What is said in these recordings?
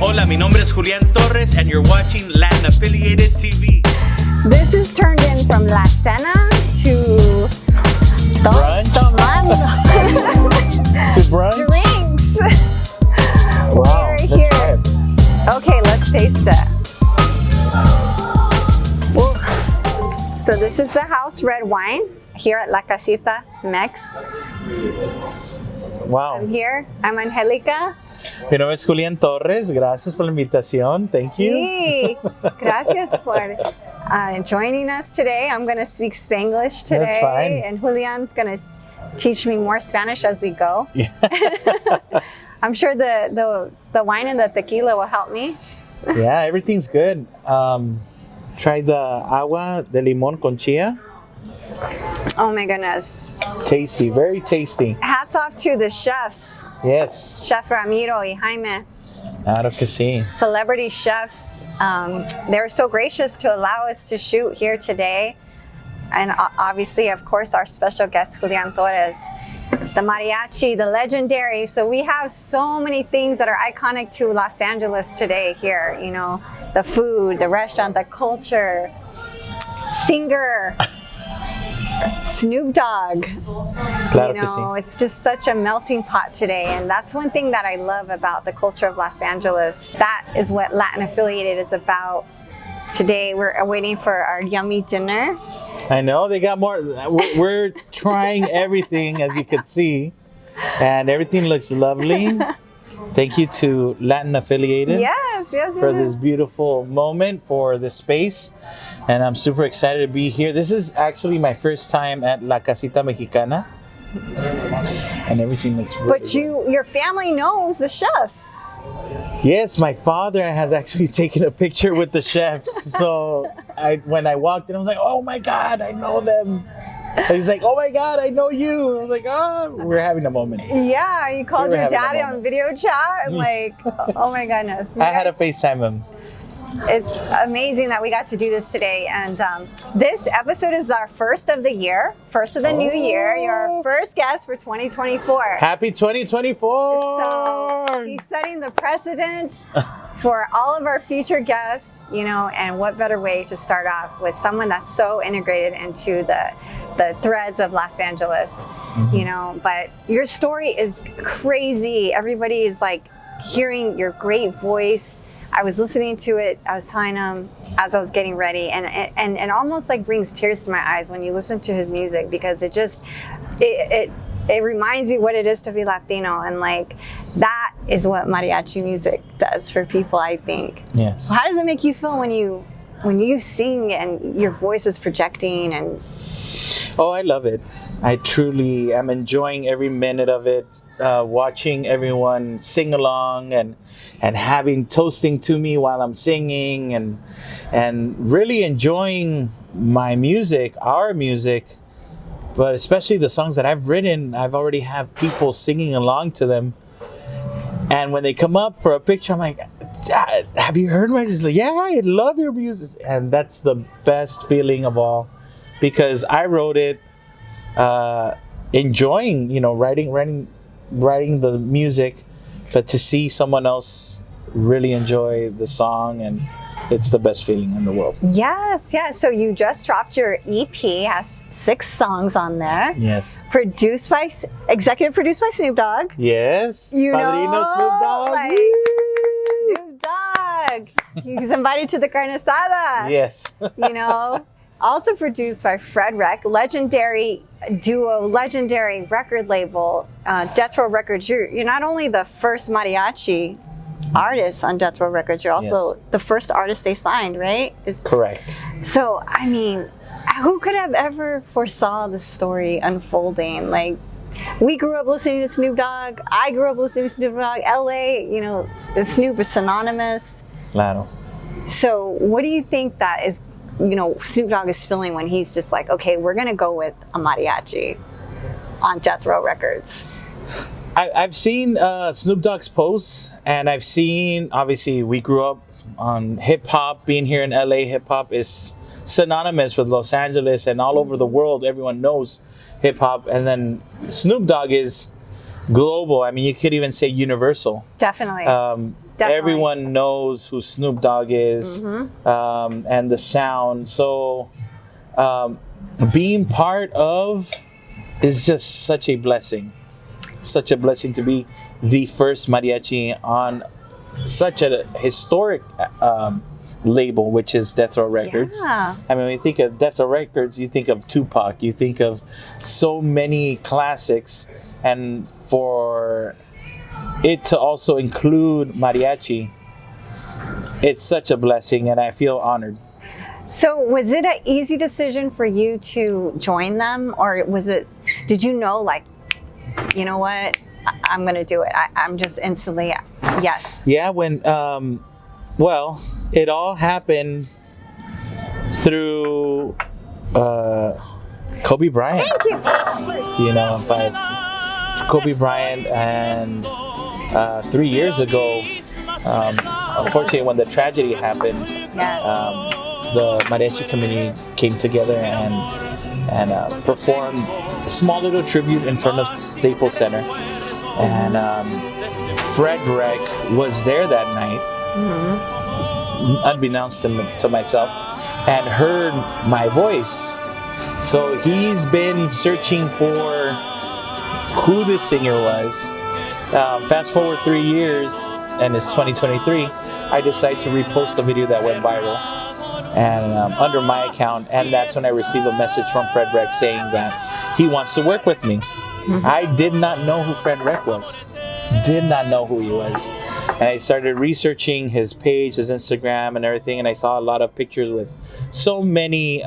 Hola, mi nombre es Julian Torres, and you're watching Latin Affiliated TV. This is turned in from La Cena to Brunch? Tomando. To brunch? Drinks. Wow, We're let's here. try it. Okay, let's taste it. Ooh. So this is the house red wine here at La Casita Mex. Wow. I'm here. I'm Angelica. Mi nombre es Julian Torres. Gracias por la invitación. Thank you. Sí. Gracias por joining us today. I'm going to speak Spanglish today. That's fine. And Julian's going to teach me more Spanish as we go. Yeah. I'm sure the wine and the tequila will help me. Yeah, everything's good. Try the agua de limón con chia. Oh my goodness. Tasty, very tasty. Hats off to the chefs, Yes. Chef Ramiro y Jaime, Claro que sí. celebrity chefs. They're so gracious to allow us to shoot here today. And obviously, of course, our special guest, Julian Torres, the mariachi, the legendary. So we have so many things that are iconic to Los Angeles today here. You know, the food, the restaurant, the culture, singer, Snoop Dogg. Claro You que know, sí. it's just such a melting pot today. And that's one thing that I love about the culture of Los Angeles. That is what Latin Affiliated is about. Today, we're waiting for our yummy dinner. I know they got more. We're trying everything, as you can see, and everything looks lovely. Thank you to Latin Affiliated Yes. for this beautiful moment, for the space, and I'm super excited to be here. This is actually my first time at La Casita Mexicana, and everything looks really But your family knows the chefs. Yes, my father has actually taken a picture with the chefs. So when I walked in, I was like, "Oh my God, I know them." And he's like, "Oh my God, I know you." I was like, "Oh, we're having a moment." Yeah, you called We were your having a daddy on moment. video chat. I'm like, oh my goodness. I had to FaceTime him. It's amazing that we got to do this today. And this episode is our first of the year, first of the new year. You're our first guest for 2024. Happy 2024! So he's setting the precedent for all of our future guests, you know, and what better way to start off with someone that's so integrated into the threads of Los Angeles, you know. But your story is crazy. Everybody is like hearing your great voice. I was listening to it, I was telling him as I was getting ready, and it almost like brings tears to my eyes when you listen to his music, because it reminds you what it is to be Latino, and like that is what mariachi music does for people, I think. Yes. How does it make you feel when you sing and your voice is projecting? And Oh, I love it. I truly am enjoying every minute of it, watching everyone sing along and toasting to me while I'm singing, and really enjoying my music, our music, but especially the songs that I've written. I've already have people singing along to them, and when they come up for a picture, I'm like, "Have you heard my music?" Like, "Yeah, I love your music," and that's the best feeling of all, because I wrote it enjoying, you know, writing the music, but to see someone else really enjoy the song, and it's the best feeling in the world. yes. So you just dropped your EP, has 6 songs on there. Yes. Executive produced by Snoop Dogg. Yes. You Padrino know, Snoop Dogg. like, Woo! Snoop Dogg. He's invited to the carne asada. Yes. You know, also produced by Fred Wreck, legendary duo, legendary record label, Death Row Records. You're not only the first mariachi artist on Death Row Records, you're also the first artist they signed, right? Correct. So, I mean, who could have ever foresaw this story unfolding? Like, we grew up listening to Snoop Dogg. I grew up listening to Snoop Dogg. LA, you know, Snoop is synonymous. Claro. So what do you think that is, you know, Snoop Dogg is feeling when he's just like, okay, we're going to go with a mariachi on Death Row Records? I've seen Snoop Dogg's posts, and I've seen, obviously, we grew up on hip hop. Being here in LA, hip hop is synonymous with Los Angeles, and all over the world, everyone knows hip hop. And then Snoop Dogg is global. I mean, you could even say universal. Definitely. Definitely. Everyone knows who Snoop Dogg is, and the sound. So being part of is just such a blessing. Such a blessing to be the first mariachi on such a historic label, which is Death Row Records. Yeah. I mean, when you think of Death Row Records, you think of Tupac, you think of so many classics, and for it to also include mariachi, it's such a blessing, and I feel honored. So was it an easy decision for you to join them, or did you know, like, you know what, I'm going to do it? I'm just instantly, yes. Yeah, when, well, it all happened through Kobe Bryant. Thank you. You know, Kobe Bryant, and 3 years ago, unfortunately, when the tragedy happened, Yes. the mariachi community came together and performed a small little tribute in front of Staples Center. And Fred Wreck was there that night, unbeknownst to myself, and heard my voice. So he's been searching for who this singer was. Fast forward 3 years, and it's 2023. I decided to repost the video that went viral, and under my account, and that's when I received a message from Fred Wreck saying that he wants to work with me. I did not know who Fred Wreck was. Did not know who he was. And I started researching his page, his Instagram, and everything, and I saw a lot of pictures with so many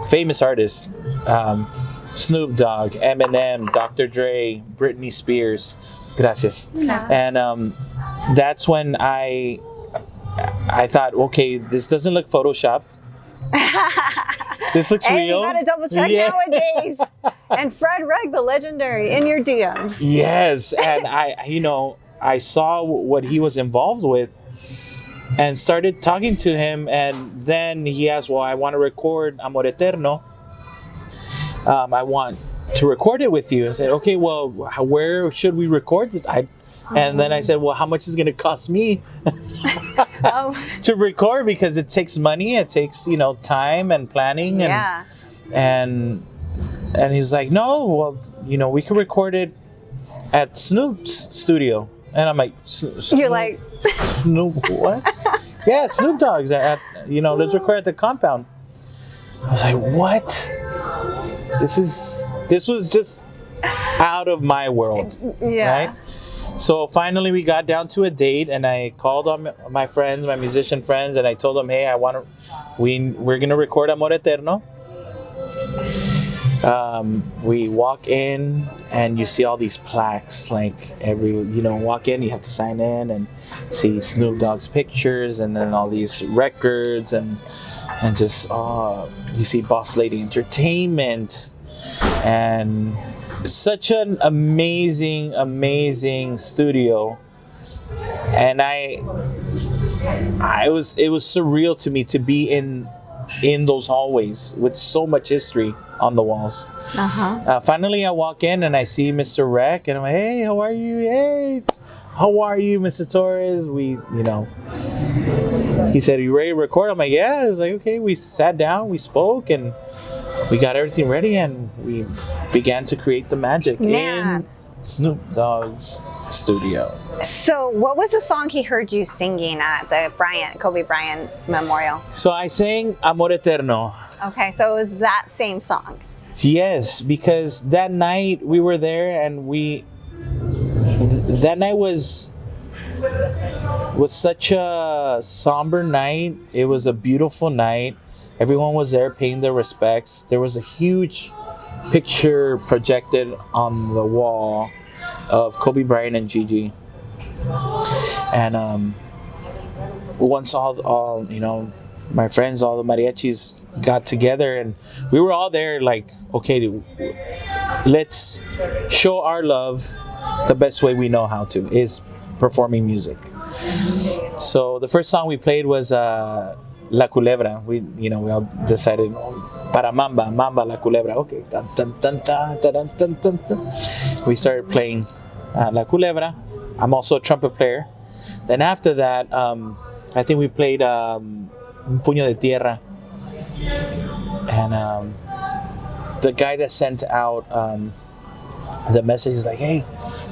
famous artists. Snoop Dogg, Eminem, Dr. Dre, Britney Spears. Gracias. Yeah. And that's when I thought, okay, this doesn't look photoshopped. This looks And real. you gotta double check Yeah. nowadays. And Fred Wreck, the legendary, in your DMs. Yes, and I saw what he was involved with, and started talking to him, and then he asked, well, I want to record Amor Eterno. I want to record it with you. I said, okay, well, where should we record it? And then I said, well, how much is it going to cost me Oh, to record? Because it takes money, it takes, time and planning. And, yeah. and he's like, no, well, we can record it at Snoop's studio. And I'm like, You're like, Snoop, what? Yeah, Snoop Dogg's let's record at the compound. I was like, what? This was just out of my world. yeah. Right? So finally we got down to a date, and I called on my friends, my musician friends, and I told them, hey, we're gonna record Amor Eterno. We walk in, and you see all these plaques, like walk in, you have to sign in and see Snoop Dogg's pictures, and then all these records, and just you see Boss Lady Entertainment, and such an amazing studio. And it was surreal to me to be in those hallways with so much history on the walls. Finally I walk in and I see Mr. Wreck, and I'm like, hey, how are you? Hey, how are you, Mr. Torres? He said, are you ready to record? I'm like, yeah. I was like, okay. We sat down, we spoke, and we got everything ready, and we began to create the magic in Snoop Dogg's studio. So what was the song he heard you singing at the Kobe Bryant Memorial? So I sang Amor Eterno. Okay, so it was that same song. Yes, because that night we were there, and that night was such a somber night. It was a beautiful night. Everyone was there paying their respects. There was a huge picture projected on the wall of Kobe Bryant and Gigi. And once all my friends, all the mariachis got together, and we were all there like, okay, let's show our love the best way we know how to, is performing music. So the first song we played was La Culebra. We all decided, para Mamba La Culebra. Okay. Dun, dun, dun, dun, dun, dun, dun, dun. We started playing La Culebra. I'm also a trumpet player. then after that, I think we played Un Puño de Tierra. And the guy that sent out the message is like, hey,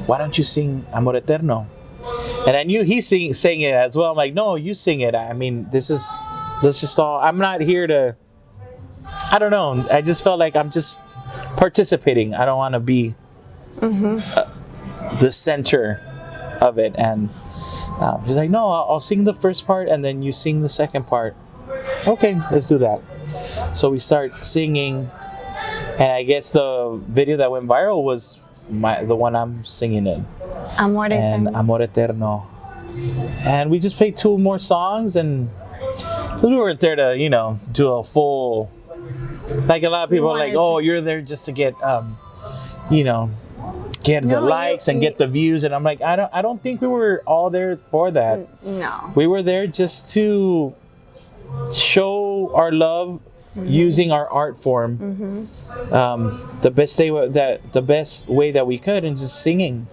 why don't you sing Amor Eterno? And I knew he sang it as well. I'm like, no, you sing it. I mean, let's just all, I'm not here to, I don't know. I just felt like I'm just participating. I don't want to be the center of it. And she's like, no, I'll sing the first part and then you sing the second part. Okay, let's do that. So we start singing, and I guess the video that went viral was the one I'm singing in. Amor And Eterno. Amor Eterno. And we just played 2 more songs, and we weren't there to, do a full, like a lot of people are like, oh, you're there just to get, get the likes and get the views. And I'm like, I don't think we were all there for that. No. We were there just to show our love using our art form the best way that we could, and just singing.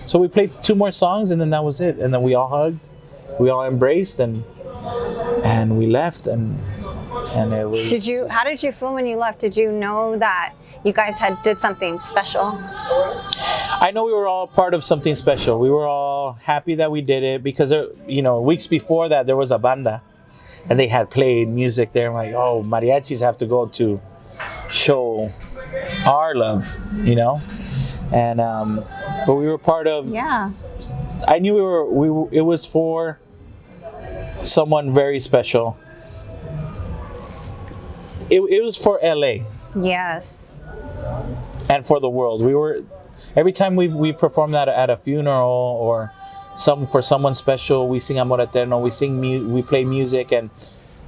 So we played 2 more songs, and then that was it. And then we all hugged, we all embraced, and we left, and it was. How did you feel when you left? Did you know that you guys did something special? I know we were all part of something special. We were all happy that we did it, because weeks before that there was a banda, and they had played music there. I'm like, oh, mariachis have to go to show our love, and but we were part of. Yeah. I knew it was for someone very special. It was for LA Yes. and for the world. Every time we performed that at a funeral or for someone special, we sing Amor Eterno, we play music, and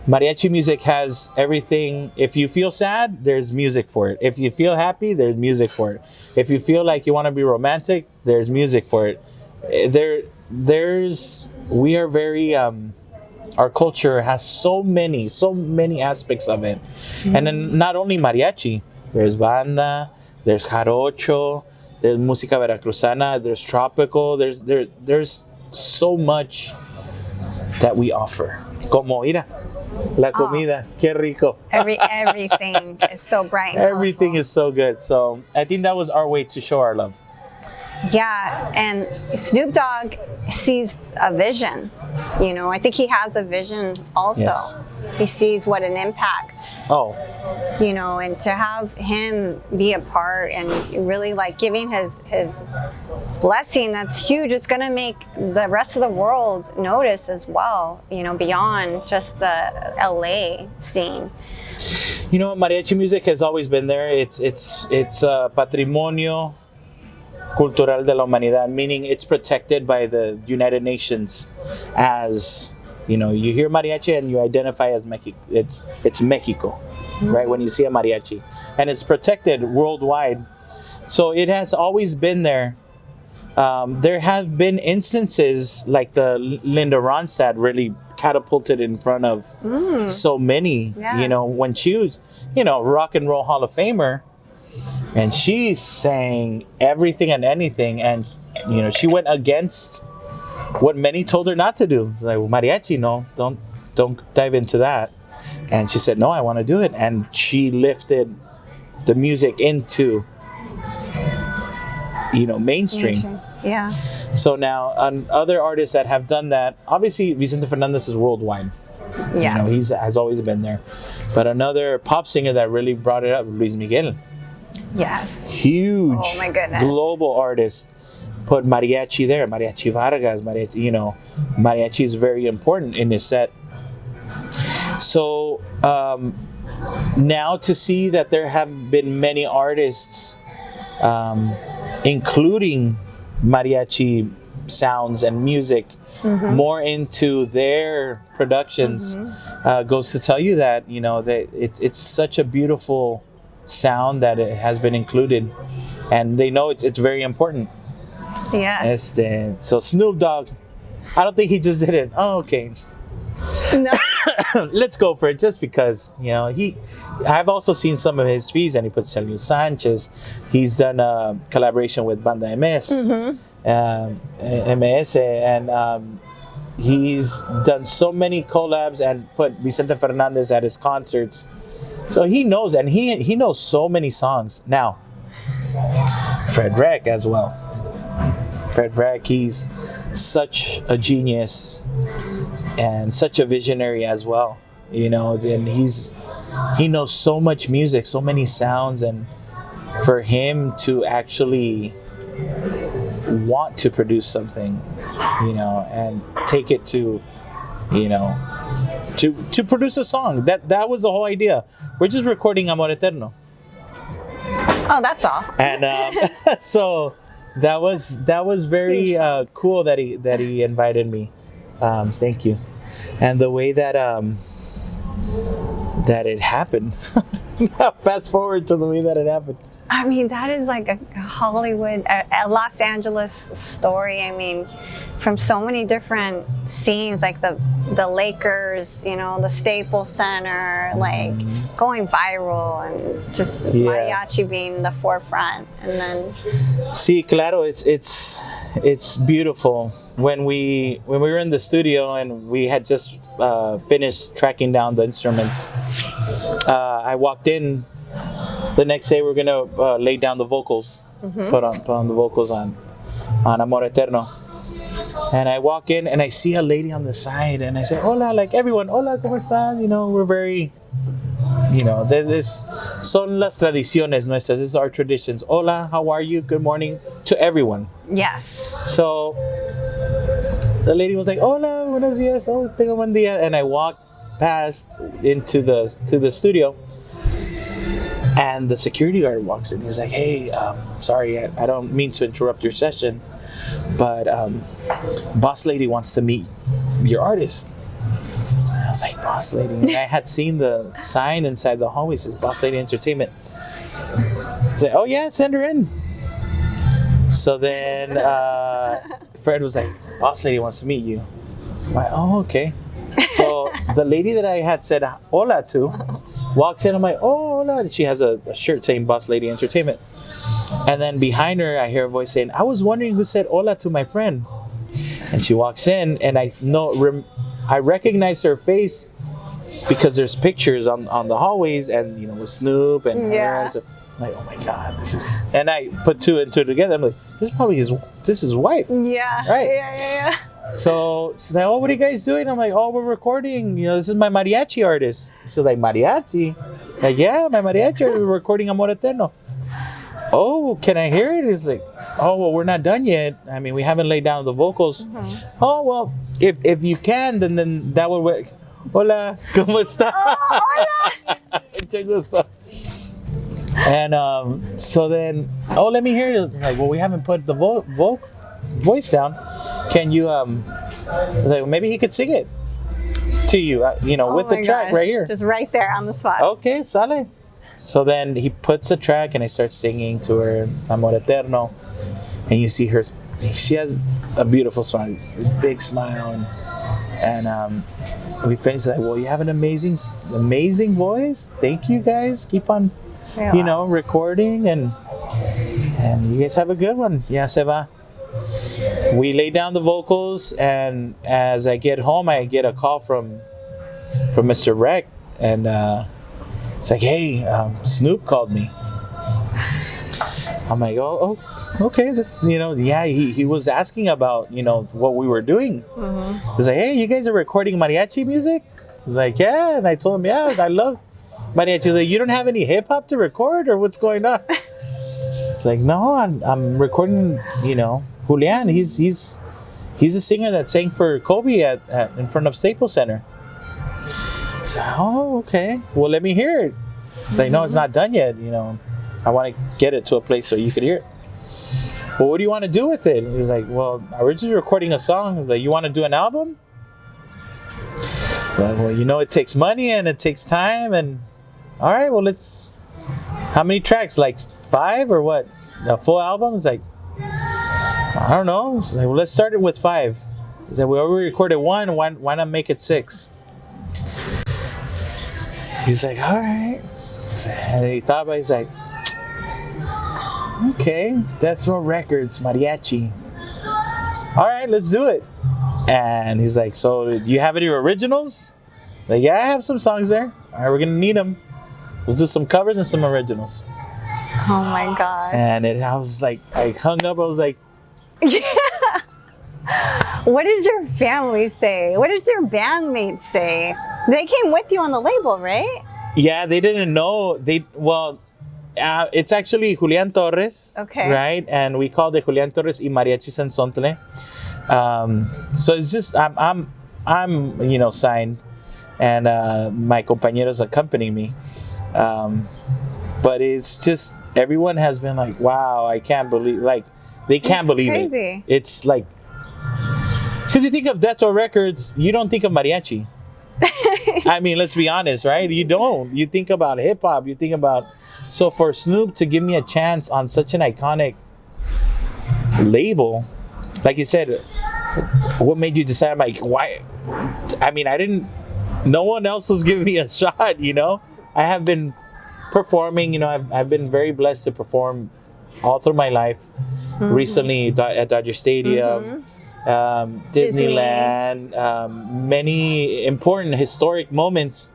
mariachi music has everything. If you feel sad, there's music for it. If you feel happy, there's music for it. If you feel like you want to be romantic, there's music for it. We are very, our culture has so many aspects of it. And then not only mariachi, there's banda, there's jarocho, there's música veracruzana, there's tropical, there's so much that we offer. Como mira, la comida, qué rico. Everything is so bright and Everything colorful. is so good. So I think that was our way to show our love. Yeah, and Snoop Dogg sees a vision. I think he has a vision also. Yes. He sees what an impact, Oh, and to have him be a part and really like giving his blessing, that's huge. It's going to make the rest of the world notice as well, beyond just the LA scene. mariachi music has always been there. It's patrimonio cultural de la humanidad, meaning it's protected by the United Nations as, you hear mariachi and you identify as Mexico. It's Mexico, right? When you see a mariachi, and it's protected worldwide. So it has always been there. There have been instances like the Linda Ronstadt really catapulted in front of so many, Yes. when she was, Rock and Roll Hall of Famer. And she sang everything and anything, and she went against what many told her not to do. It's like, well, mariachi, no, don't dive into that. And she said, no, I want to do it. And she lifted the music into mainstream. Yeah. So now other artists that have done that, obviously Vicente Fernandez is worldwide. Yeah. He has always been there. But another pop singer that really brought it up, Luis Miguel. Yes. Huge, Oh my goodness. global artist, put mariachi there. Mariachi Vargas, mariachi is very important in his set. So now to see that there have been many artists, including mariachi sounds and music, more into their productions, goes to tell you that that it's such a beautiful sound that it has been included, and they know it's very important. Yes. So Snoop Dogg, I don't think he just did it. Oh, okay. No. Let's go for it, just because I've also seen some of his feeds, and he puts Chelio Sanchez. He's done a collaboration with Banda MS, MS, and he's done so many collabs and put Vicente Fernandez at his concerts. So he knows, and he knows so many songs. Now, Fred Wreck as well. Fred Wreck, he's such a genius and such a visionary as well. And he knows so much music, so many sounds, and for him to actually want to produce something, and take it to, to produce a song. That was the whole idea. We're just recording Amor Eterno. Oh, that's all. And so that was very cool that he invited me. Thank you. And the way that it happened. Fast forward to the way that it happened. I mean, that is like a Hollywood, a Los Angeles story. I mean, from so many different scenes, like the Lakers, the Staples Center, like going viral, and just mariachi being the forefront. And then, sí, claro, it's beautiful. When we were in the studio and we had just finished tracking down the instruments, I walked in. The next day we're gonna lay down the vocals, put on the vocals on Amor Eterno. And I walk in and I see a lady on the side and I say, "Hola," like everyone, "Hola, ¿cómo están?" We're very, this son las tradiciones nuestras. This is our traditions. Hola, how are you? Good morning to everyone. yes. So the lady was like, "Hola, buenos días. Oh, tengo buen día." And I walked past to the studio. And the security guard walks in. He's like, "Hey, sorry, I don't mean to interrupt your session, but Boss Lady wants to meet your artist." And I was like, "Boss Lady?" And I had seen the sign inside the hallway, says Boss Lady Entertainment. I was like, "Oh yeah, send her in." So then Fred was like, "Boss Lady wants to meet you." I'm like, "Oh, okay." So the lady that I had said hola to walks in. I'm like, "Oh, hola." And she has a shirt saying Boss Lady Entertainment. And then behind her, I hear a voice saying, "I was wondering who said hola to my friend." And she walks in, and I recognized her face because there's pictures on the hallways, and with Snoop and her. And so I'm like, "Oh my God, this is." And I put two and two together. I'm like, "This is probably his wife." Yeah. Right. Yeah. So she's like, "Oh, what are you guys doing?" I'm like, "Oh, we're recording. This is my mariachi artist." She's like, "Mariachi?" Like, "Yeah, my mariachi artist. We're recording Amor Eterno." "Oh, can I hear it?" He's like, "Oh, well, we're not done yet. I mean, we haven't laid down the vocals." "Oh, well, if you can, then that would work." "Hola, ¿cómo está?" Oh, hola. Mucho gusto. And so then, "Oh, let me hear it." Like, "Well, we haven't put the voice down. Can you like, maybe he could sing it to you, with the track gosh. right here." Just right there on the spot. "Okay, sale." So then he puts the track and I start singing to her Amor Eterno, and you see her. She has a beautiful smile, a big smile, and we finished like, "Well, you have an amazing voice. Thank you guys. Keep on, recording, and you guys have a good one." Ya se va. We lay down the vocals, and as I get home, I get a call from Mr. Wreck, and it's like, "Hey, Snoop called me." I'm like, "Oh, okay, that's yeah." He was asking about what we were doing. He's like, "Hey, you guys are recording mariachi music?" I was like, "Yeah," and I told him, "Yeah, I love mariachi." He's like, "You don't have any hip hop to record, or what's going on?" It's like, "No, I'm recording, Julian. He's a singer that sang for Kobe at in front of Staples Center." So, "Oh, okay. Well, let me hear it." It's like, "No, it's not done yet. I want to get it to a place so you could hear it." "Well, what do you want to do with it?" He was like, "Well, we're just recording a song." I was like, "You want to do an album?" Well, it takes money and it takes time, and all right, well, how many tracks? Like 5 or what? A full album? It's like, I don't know. It's like, well, let's start it with 5. It's like, we already recorded 1. Why not make it 6? He's like, "All right." And he thought about it. He's like, "Okay, Death Row Records, mariachi. All right, let's do it." And he's like, so do you have any originals? Like, yeah, I have some songs there. All right, we're gonna need them. We'll do some covers and some originals. Oh my God. And I was like, I hung up. I was like, Yeah. What did your family say? What did your bandmates say? They came with you on the label, right? yeah, they didn't know. It's actually Julian Torres, Okay. right? And we called it Julian Torres y Mariachi Sensontle. So it's just I'm signed, and my compañeros accompany me. But it's just everyone has been like, wow, I can't believe, like they can't believe crazy. it. It's like, because you think of Death Row Records, you don't think of mariachi. I mean, let's be honest, right? You don't. You think about hip hop. You think about. So for Snoop to give me a chance on such an iconic label, like you said, what made you decide? I'm like, why? I mean, I didn't. No one else was giving me a shot. I have been performing. I've been very blessed to perform all through my life. Mm-hmm. Recently at Dodger Stadium. Mm-hmm. Disneyland, many important historic moments.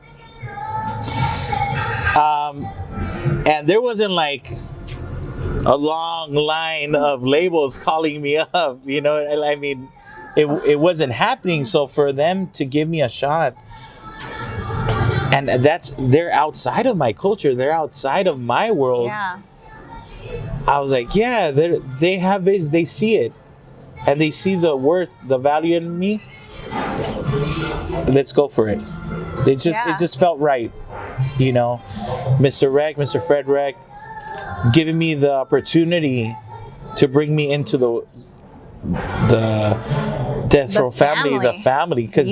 And there wasn't like a long line of labels calling me up, I mean, it wasn't happening. So for them to give me a shot, and they're outside of my culture, they're outside of my world. Yeah. I was like, yeah, they see it. And they see the worth, the value in me. Let's go for it. It just felt right, Mr. Rec, Mr. Fred Rec, giving me the opportunity to bring me into the Death Row family, the family. Because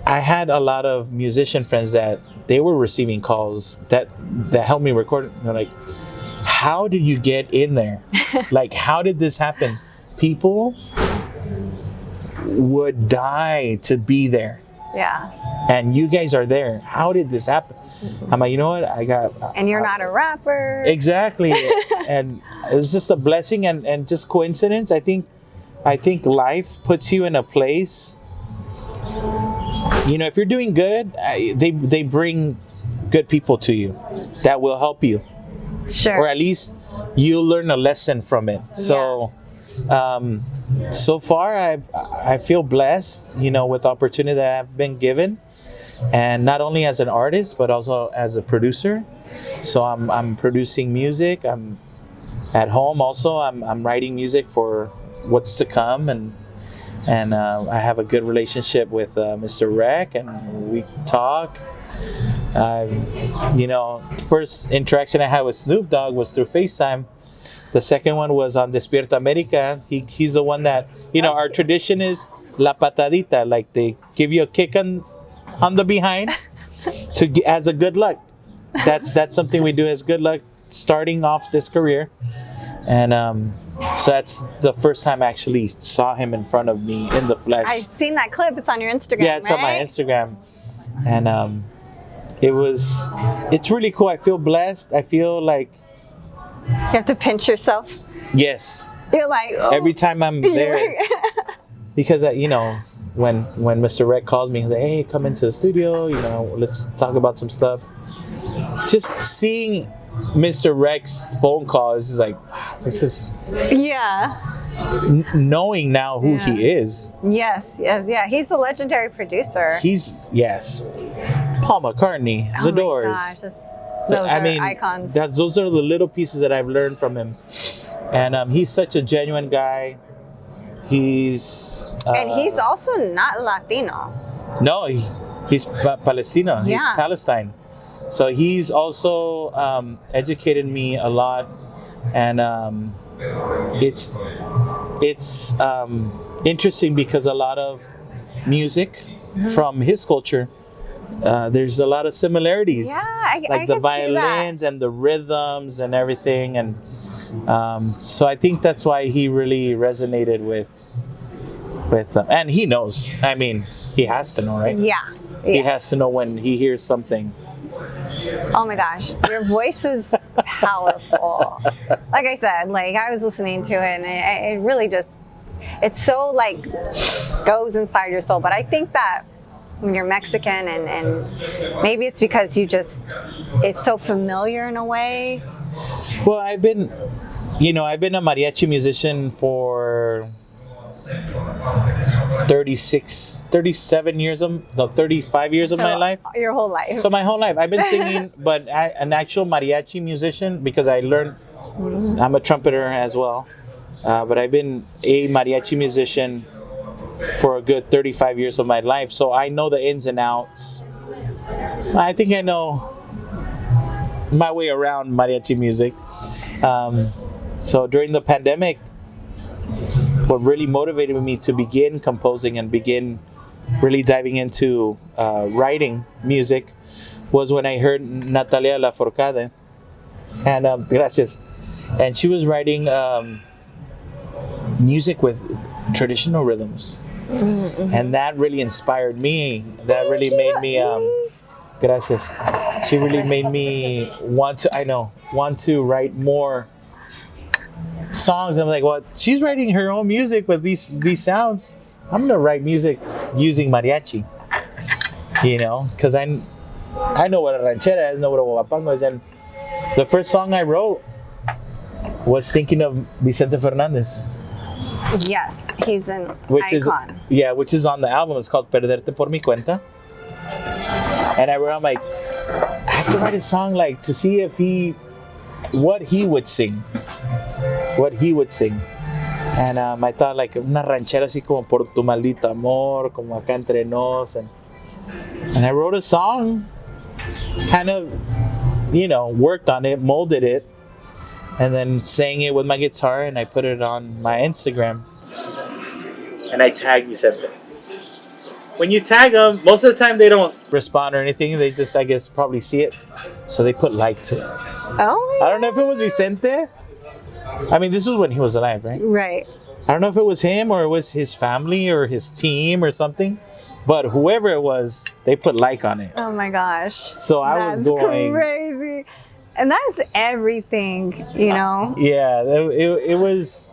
I had a lot of musician friends that they were receiving calls that helped me record. They're like, how did you get in there? Like, how did this happen? People would die to be there. Yeah. And you guys are there. How did this happen? I'm like, you know what? And you're not a rapper. Exactly. And it's just a blessing and just coincidence. I think life puts you in a place. If you're doing good, they bring good people to you that will help you. Sure. Or at least you'll learn a lesson from it. So. So far, I feel blessed, with the opportunity that I've been given, and not only as an artist but also as a producer. So I'm producing music. I'm at home also. I'm writing music for what's to come, and I have a good relationship with Mr. Rec, and we talk. First interaction I had with Snoop Dogg was through FaceTime. The second one was on Despierta America. He's the one that, our tradition is la patadita, like they give you a kick on the behind as a good luck. That's something we do as good luck starting off this career. And so that's the first time I actually saw him in front of me in the flesh. I've seen that clip. It's on your Instagram, Yeah, it's on my Instagram. And it's really cool. I feel blessed. I feel like you have to pinch yourself. Yes. You're like, oh. Every time I'm there, because when Mr. Rec called me, he's like, "Hey, come into the studio. Let's talk about some stuff." Just seeing Mr. Rec's phone call is like, wow, this is knowing now who he is. Yes. He's a legendary producer. Paul McCartney, The Doors. Gosh, those are icons. Those are the little pieces that I've learned from him. And he's such a genuine guy. He's also not Latino. No, he's Palestino. He's Palestine. So he's also educated me a lot, and it's interesting because a lot of music from his culture. There's a lot of similarities, like the violins and the rhythms and everything, and so I think that's why he really resonated with them. And he knows. I mean, he has to know, right? Yeah. He has to know when he hears something. Oh my gosh, your voice is powerful. Like I said, I was listening to it, and it really just it's so like goes inside your soul. But I think that when you're Mexican and maybe it's because it's so familiar in a way. Well, I've been a mariachi musician for 35 years of my life. Your whole life. So my whole life I've been singing, but an actual mariachi musician, because I learned, I'm a trumpeter as well. But I've been a mariachi musician for a good 35 years of my life. So I know the ins and outs. I think I know my way around mariachi music. So during the pandemic, what really motivated me to begin composing and begin really diving into writing music was when I heard Natalia Lafourcade, and gracias, and she was writing music with traditional rhythms, and that really inspired me. That really made me gracias. She really made me want to write more songs. I'm like, well, she's writing her own music with these sounds. I'm gonna write music using mariachi, because I know what a ranchera is, know what a guapango is, and the first song I wrote was thinking of Vicente Fernandez. Yes, he's an icon. Which is on the album. It's called Perderte por mi cuenta. And I'm like, I have to write a song like to see what he would sing. And I thought like una ranchera así como por tu maldito amor, como acá entre nos, and I wrote a song, kind of, worked on it, molded it, and then sang it with my guitar, and I put it on my Instagram. And I tagged Vicente. When you tag them, most of the time they don't respond or anything. They just, I guess, probably see it, so they put like to it. Oh. I don't know if it was Vicente. I mean, this was when he was alive, right? Right. I don't know if it was him or it was his family or his team or something, but whoever it was, they put like on it. Oh my gosh. So I was going crazy. And that's everything, Yeah, it was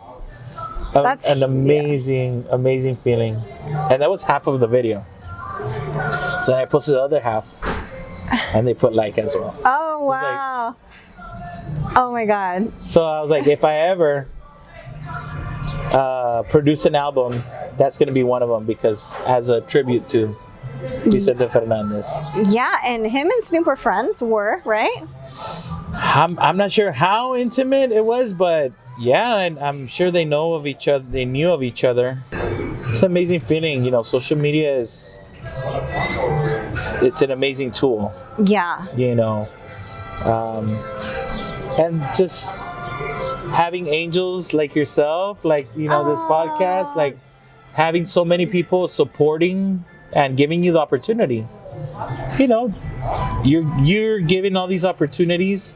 an amazing feeling. And that was half of the video. So I posted the other half, and they put like as well. Oh, wow. Oh my God. So I was like, if I ever produce an album, that's going to be one of them, because as a tribute to Vicente Fernandez. Yeah, and him and Snoop were friends, right? I'm not sure how intimate it was, but yeah, and I'm sure they know of each other. They knew of each other. It's an amazing feeling. Social media it's an amazing tool. Yeah. And just having angels like yourself, like, this podcast, like having so many people supporting and giving you the opportunity. You're given all these opportunities.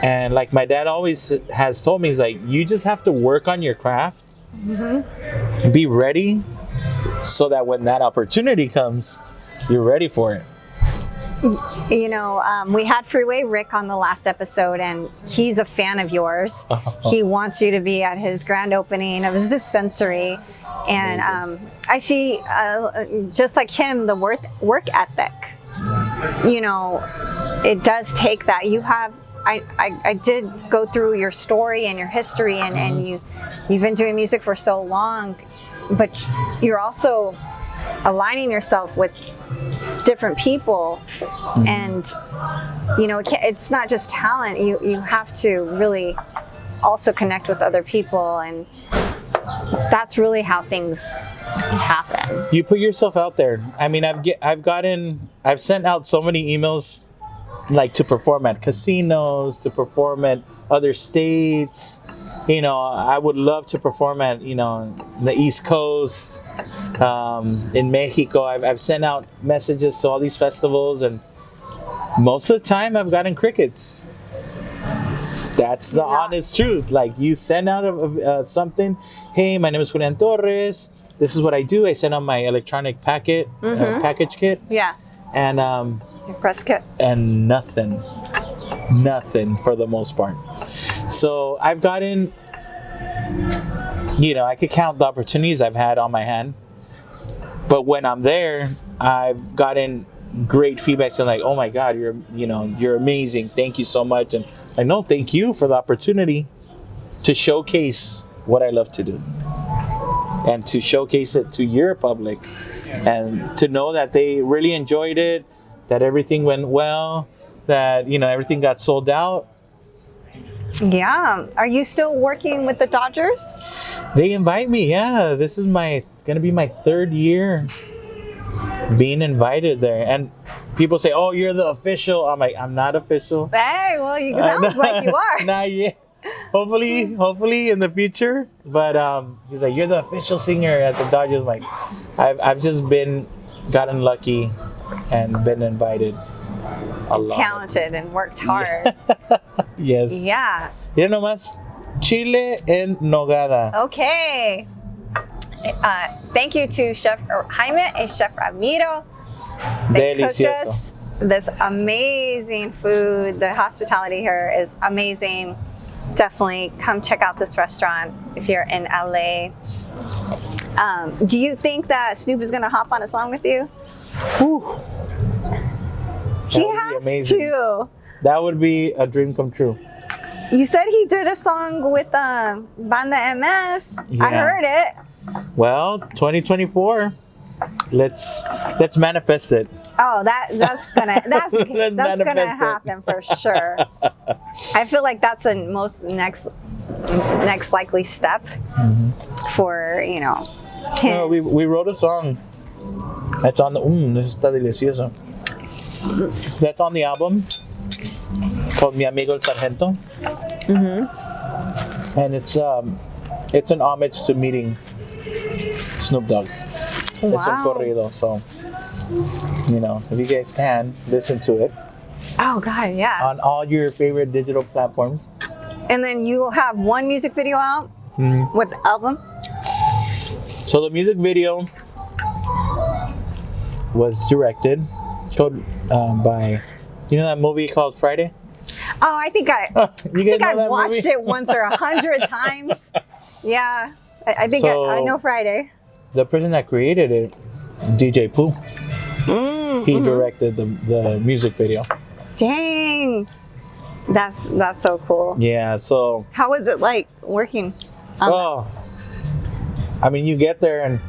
And like my dad always has told me, he's like, you just have to work on your craft, be ready, so that when that opportunity comes, you're ready for it. We had Freeway Rick on the last episode, and he's a fan of yours. He wants you to be at his grand opening of his dispensary. And I see, just like him, the work ethic. It does take that. You have, I did go through your story and your history, and you've been doing music for so long, but you're also aligning yourself with different people, and it's not just talent. You have to really also connect with other people, and that's really how things happen. You put yourself out there. I mean, I've sent out so many emails, like to perform at casinos, to perform at other states. I would love to perform at the East Coast, in Mexico. I've sent out messages to all these festivals, and most of the time I've gotten crickets. That's the honest truth. Like, you send out something. Hey, my name is Julian Torres. This is what I do. I send out my electronic package kit. Yeah. And your press kit. And nothing for the most part. So I've gotten I could count the opportunities I've had on my hand. But when I'm there, I've gotten great feedback saying like, "Oh my God, you're amazing. Thank you so much." And I know, thank you for the opportunity to showcase what I love to do and to showcase it to your public, and to know that they really enjoyed it, that everything went well, that everything got sold out. Yeah. Are you still working with the Dodgers? They invite me. Yeah, this is gonna be my 3rd year being invited there, and people say, "Oh, you're the official." I'm like, "I'm not official." Hey, well, you sounds like you are. Not yet. Hopefully in the future. But he's like, "You're the official singer at the Dodgers." I'm like, I've just gotten lucky and been invited a lot. Talented and worked hard. Yes. Yeah. Ya nomás, chile en nogada. Okay. Thank you to Chef Jaime and Chef Ramiro. They cooked Delicioso. us this amazing food. The hospitality here is amazing. Definitely come check out this restaurant if you're in LA. Do you think that Snoop is going to hop on a song with you? Whew. He That would be has amazing. to. That would be a dream come true. You said he did a song with Banda MS. I Yeah. heard it. Well, 2024. Let's manifest it. Oh, that's gonna gonna manifest it. happen for sure. I feel like that's the most next likely step for him. No, we wrote a song. That's on the. This está delicioso. That's on the album called Mi Amigo el Sargento. And it's an homage to meeting Snoop Dogg. It's un Wow. corrido, so if you guys can listen to it Oh God, yes. on all your favorite digital platforms. And then you will have one music video out with the album. So the music video was directed by that movie called Friday. Oh, I think You guys know I've that watched movie? it once or 100 times. Yeah, I think So- I know Friday. The person that created it, DJ Pooh, he directed the music video. Dang, that's so cool. Yeah, so How was it like working? I mean, you get there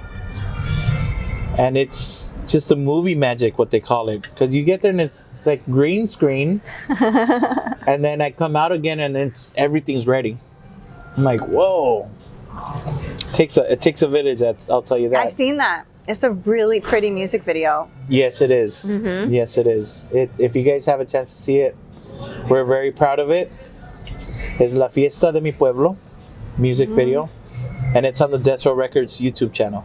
and it's just a movie magic, what they call it, because you get there and it's like green screen, and then I come out again and everything's ready. I'm like, whoa! It takes a village. I'll tell you that. I've seen that. It's a really pretty music video. Yes, it is. Yes, it is. If you guys have a chance to see it, we're very proud of it. It's La Fiesta de mi Pueblo music video, and it's on the Death Row Records YouTube channel.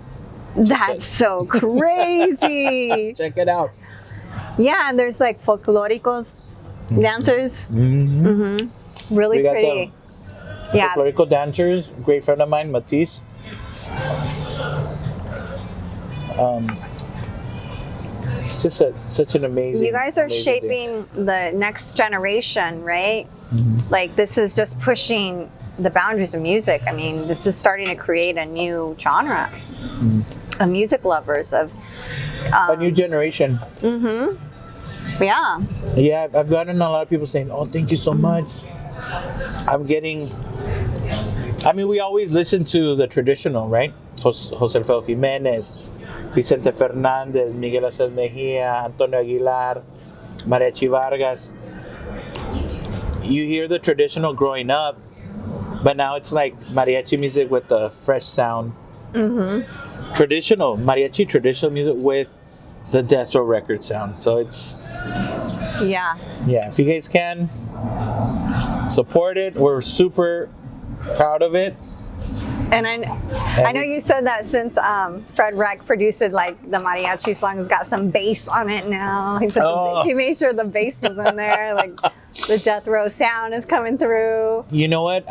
That's so crazy. Check it out. Yeah, and there's like folklóricos dancers. Really We got pretty. Yeah, Folklorico dancers, great friend of mine, Matisse. It's just such an amazing. you guys are amazing shaping the next generation, right? Like this is just pushing the boundaries of music. I mean, this is starting to create a new genre of music lovers of a new generation. yeah. Yeah, I've gotten a lot of people saying, "Oh, thank you so much." I mean, we always listen to the traditional, right? Jose Alfredo Jimenez, Vicente Fernandez, Miguel Aceves Mejia, Antonio Aguilar, Mariachi Vargas. You hear the traditional growing up, but now it's like mariachi music with the fresh sound. Traditional music with the Death Row record sound. So it's Yeah. if you guys can support it, we're super proud of it. And I know you said that since Fred Reck produced it, like the mariachi song has got some bass on it now. He made sure the bass was in there, like the Death Row sound is coming through. You know what?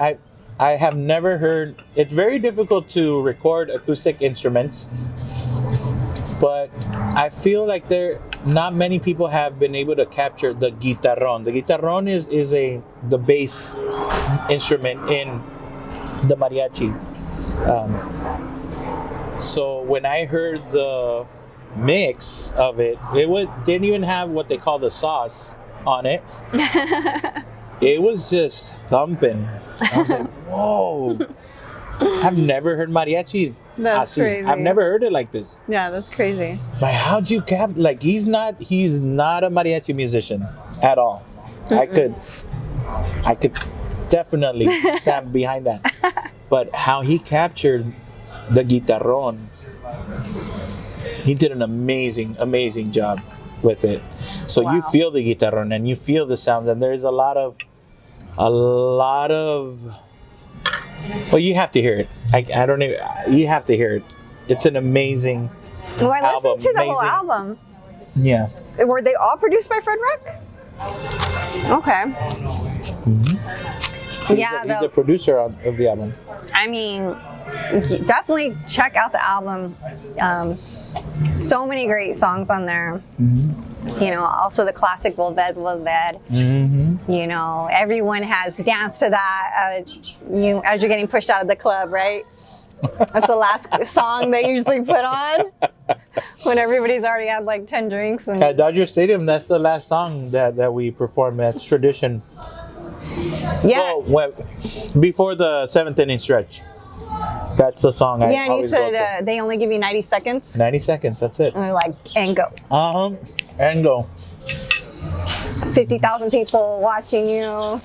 I have never heard. It's very difficult to record acoustic instruments, but I feel like not many people have been able to capture the guitarrón. The guitarrón is the bass instrument in the mariachi. So when I heard the mix of it, didn't even have what they call the sauce on it. It was just thumping. I was like, whoa. I've never heard mariachi. That's crazy. I've never heard it like this. Yeah, that's crazy. Like, how'd you like, he's not a mariachi musician at all. I could definitely stand behind that. But how he captured the guitarrón, he did an amazing job with it. So Wow. you feel the guitarrón and you feel the sounds, and there's a lot of well, you have to hear it. I don't even, you have to hear it. It's an amazing Well, I album. listened to the whole Amazing. album. Yeah. Were they all produced by Frederick? Okay. Yeah, He's the producer of the album. I mean, definitely check out the album. So many great songs on there. You know, also the classic Volved. You know, everyone has danced to that as you're getting pushed out of the club, right? That's the last song they usually put on when everybody's already had like 10 drinks. And At Dodger Stadium, that's the last song that we perform. That's tradition. yeah. Well, before the 7th inning stretch. That's the song I Yeah, and you always go said they only give you 90 seconds. for. 90 seconds, that's it. And they're like, and go. And go. 50,000 people watching you.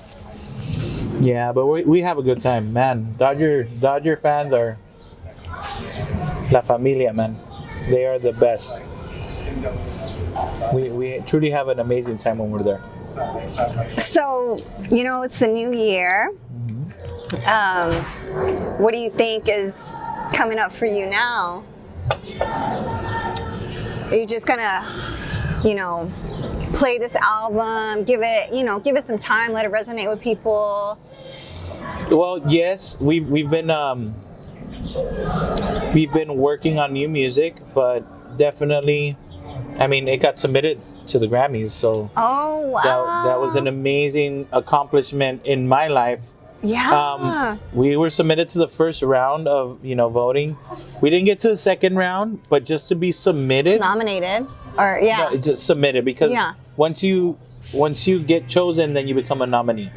Yeah, but we have a good time, man. Dodger fans are la familia, man. They are the best. We truly have an amazing time when we're there. So, you know, it's the new year. What do you think is coming up for you now? Are you just gonna, you know, play this album, give it some time, let it resonate with people? Well, yes, we've been working on new music, but definitely, I mean, it got submitted to the Grammys, so Oh, wow. that was an amazing accomplishment in my life. Yeah. We were submitted to the first round of voting. We didn't get to the second round, but just to be submitted, Nominated. Or, yeah. no, just submitted, because Yeah. once you get chosen, then you become a nominee.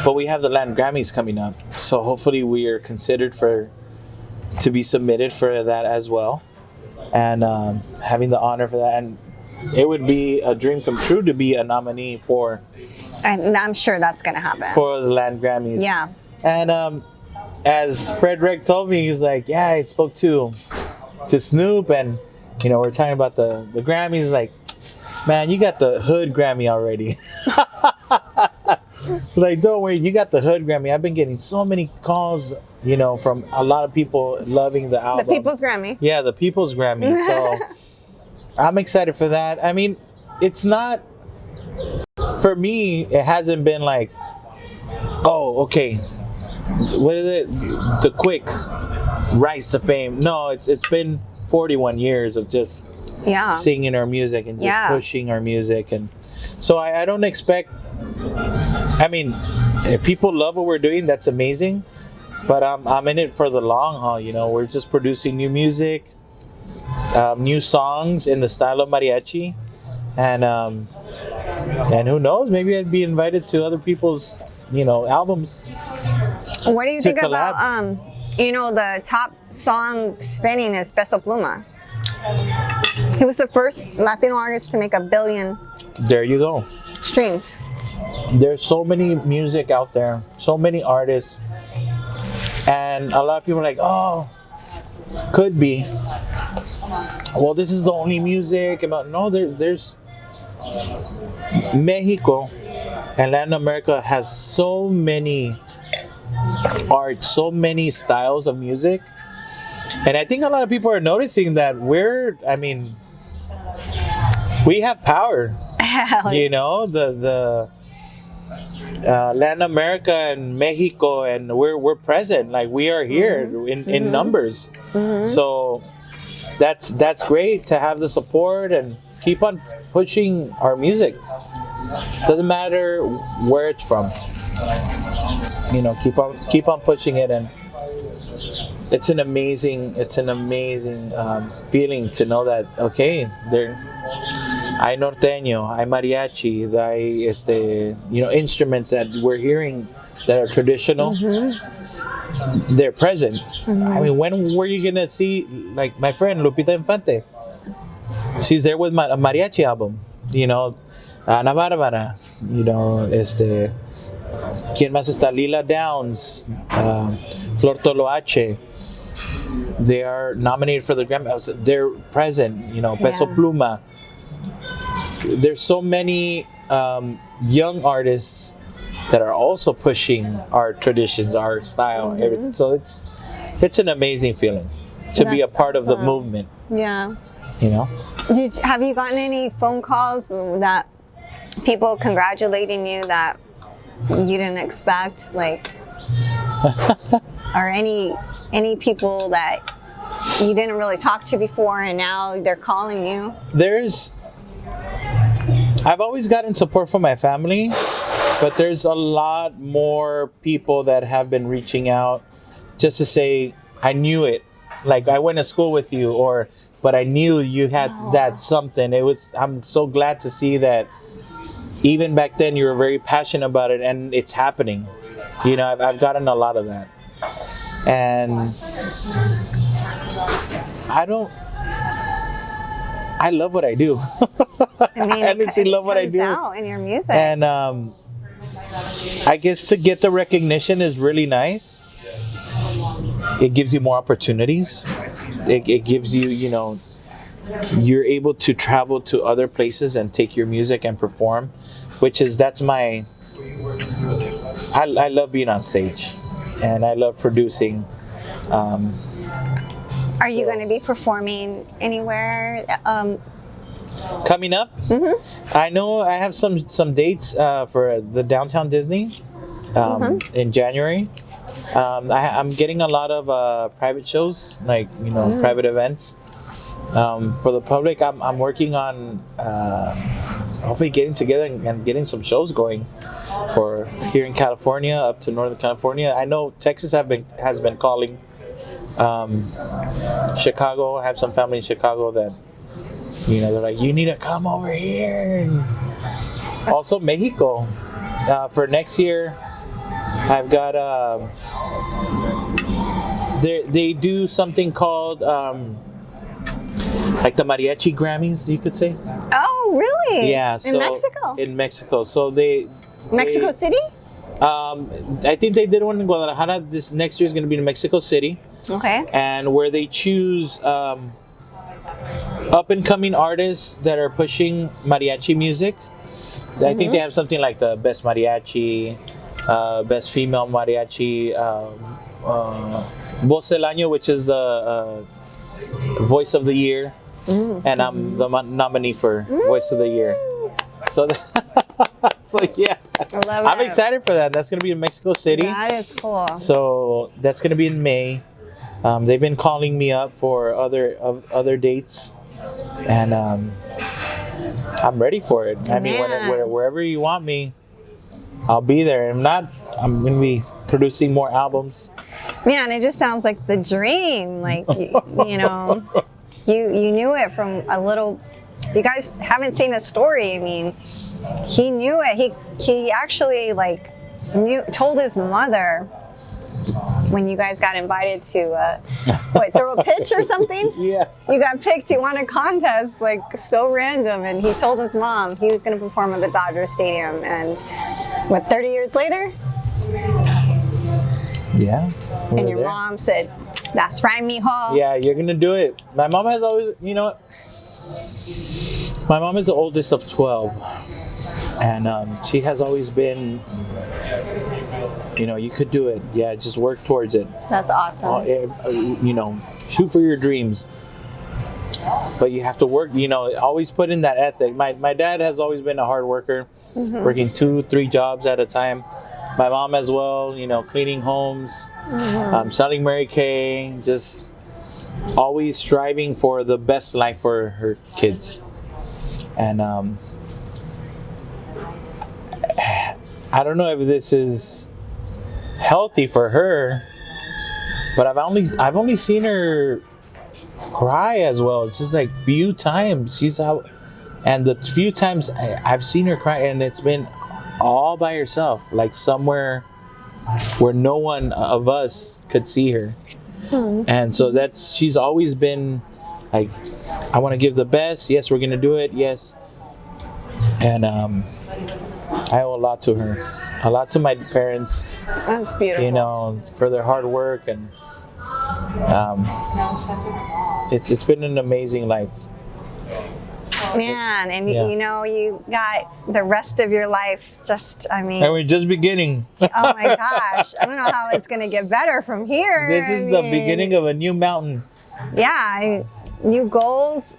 But we have the Latin Grammys coming up, so hopefully we are considered to be submitted for that as well, and having the honor for that. And it would be a dream come true to be a nominee for And I'm sure that's going to happen. the Latin Grammys. Yeah. And as Frederick told me, he's like, yeah, I spoke to Snoop, and we're talking about the Grammys. Like, man, you got the Hood Grammy already. Like, don't worry, you got the Hood Grammy. I've been getting so many calls, from a lot of people loving the album. The People's Grammy. Yeah, the People's Grammy. So I'm excited for that. I mean, it's not, for me, it hasn't been like, oh, okay, what is it? The quick rise to fame. No, it's been 41 years of just Yeah. singing our music and just Yeah. pushing our music. And so I don't expect, I mean, if people love what we're doing, that's amazing. But I'm in it for the long haul. We're just producing new music, new songs in the style of mariachi, and who knows, maybe I'd be invited to other people's albums. What do you to think collab. about, the top song spinning is Peso Pluma? He was the first Latino artist to make 1 billion There you go. streams. There's so many music out there, so many artists, and a lot of people are like, oh, could be. Well, this is the only music. No, there's Mexico and Latin America has so many art, so many styles of music, and I think a lot of people are noticing that we have power. The Latin America and Mexico, and we're present. Like, we are here in numbers. So that's great to have the support and keep on pushing our music. Doesn't matter where it's from. Keep on pushing it, and it's an amazing feeling to know that, okay, there, hay norteño, hay mariachi, hay instruments that we're hearing that are traditional. They're present. I mean, when were you gonna see, like, my friend Lupita Infante? She's there with a mariachi album. Ana Bárbara. ¿Quién más está? Lila Downs, Flor Toloache. They are nominated for the Grammy. They're present. Peso Pluma. There's so many young artists that are also pushing our traditions, our style, everything. So it's an amazing feeling to be a part of the movement. Yeah. Have you gotten any phone calls that people congratulating you that you didn't expect, like, or any people that you didn't really talk to before and now they're calling you? I've always gotten support from my family, but there's a lot more people that have been reaching out just to say, I knew it. Like, I went to school with you, but I knew you had that something. I'm so glad to see that even back then you were very passionate about it, and it's happening. I've gotten a lot of that. And I love what I do. I honestly love what I do. It comes out in your music. And I guess to get the recognition is really nice. It gives you more opportunities. It gives you, you're able to travel to other places and take your music and perform, I love being on stage, and I love producing. Are you going to be performing anywhere coming up? I know I have some dates for the Downtown Disney in January. I'm getting a lot of private shows, like private events for the public. I'm working on hopefully getting together and getting some shows going for here in California, up to Northern California. I know Texas has been calling. Chicago, I have some family in Chicago that they're like, you need to come over here. And also Mexico, for next year I've got they do something called like the Mariachi Grammys, you could say. Oh, really? Yeah. In Mexico? In Mexico. So Mexico City? I think they did one in Guadalajara. This next year is going to be in Mexico City. Okay. And where they choose up and coming artists that are pushing mariachi music. I think they have something like the best mariachi, best female mariachi, Voz del Año, which is the Voice of the Year, and I'm the nominee for Voice of the Year. So, yeah, I'm excited for that. That's going to be in Mexico City. That is cool. So that's going to be in May. They've been calling me up for other dates, and I'm ready for it. I mean, wherever you want me, I'll be there. If not, I'm going to be producing more albums. Man, it just sounds like the dream. Like, you knew it from a little. You guys haven't seen his story. I mean, he knew it. He actually told his mother when you guys got invited to throw a pitch or something. Yeah. You got picked. He won a contest, so random, and he told his mom he was going to perform at the Dodger Stadium. And 30 years later? Yeah. And your mom said, "That's right, mijo." Yeah, you're gonna do it. My mom has always, my mom is the oldest of 12, and she has always been, you could do it. Yeah, just work towards it. That's awesome. Shoot for your dreams. But you have to work, always put in that ethic. My dad has always been a hard worker, working 2-3 jobs at a time. My mom as well, cleaning homes, selling Mary Kay, just always striving for the best life for her kids. And I don't know if this is healthy for her, But I've only seen her cry as well. It's just like few times she's out, and the few times I've seen her cry, and it's been all by herself, like somewhere where no one of us could see her. And so she's always been like, I want to give the best. Yes, we're gonna do it. Yes. And I owe a lot to her, a lot to my parents. That's beautiful. You know, for their hard work, and it's been an amazing life. Man, and you know, you got the rest of your life And we're just beginning. Oh my gosh, I don't know how it's going to get better from here. This is the beginning of a new mountain. Yeah, new goals.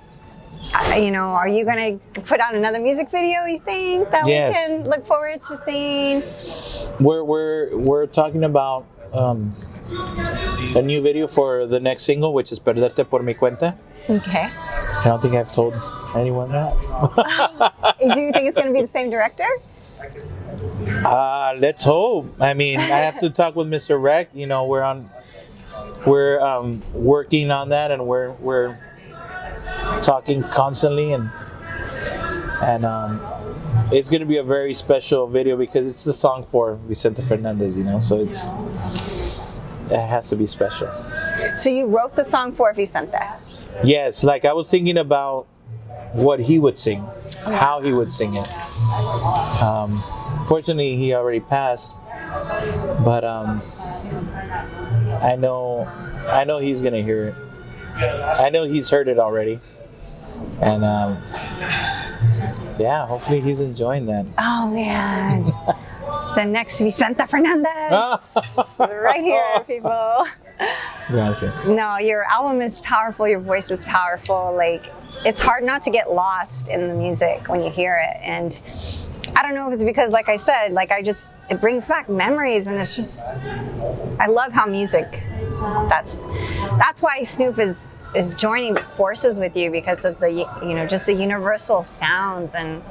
You know, are you going to put out another music video, you think, that we can look forward to seeing? We're talking about a new video for the next single, which is Perderte por mi cuenta. Okay. I don't think I've told anyone that. Do you think it's going to be the same director? Let's hope. I mean, I have to talk with Mr. Rec. You know, we're working on that, and we're talking constantly, and it's going to be a very special video because it's the song for Vicente Fernandez. You know, so it has to be special. So you wrote the song for Vicente? Yes, like I was thinking about what he would sing, how he would sing it. Fortunately, he already passed, but I know he's gonna hear it. I know he's heard it already, and yeah, hopefully he's enjoying that. Oh man, the next Vicente Fernandez, right here, people. Gotcha. No, your album is powerful. Your voice is powerful. Like, it's hard not to get lost in the music when you hear it. And I don't know if it's because, like I said, it brings back memories, and it's just, I love how music. That's why Snoop is joining forces with you, because of the, you know, just the universal sounds, and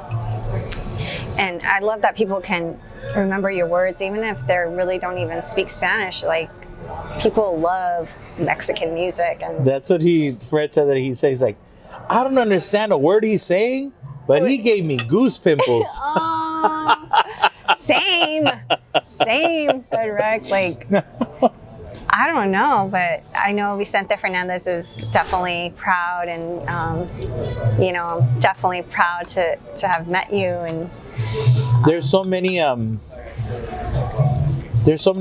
I love that people can remember your words even if they really don't even speak Spanish. Like, people love Mexican music, and that's what Fred said that he says, like, I don't understand a word he's saying, but he gave me goose pimples. Same, Fred Rec. Like, I don't know, but I know Vicente Fernandez is definitely proud, and you know, I'm definitely proud to have met you. And there's so many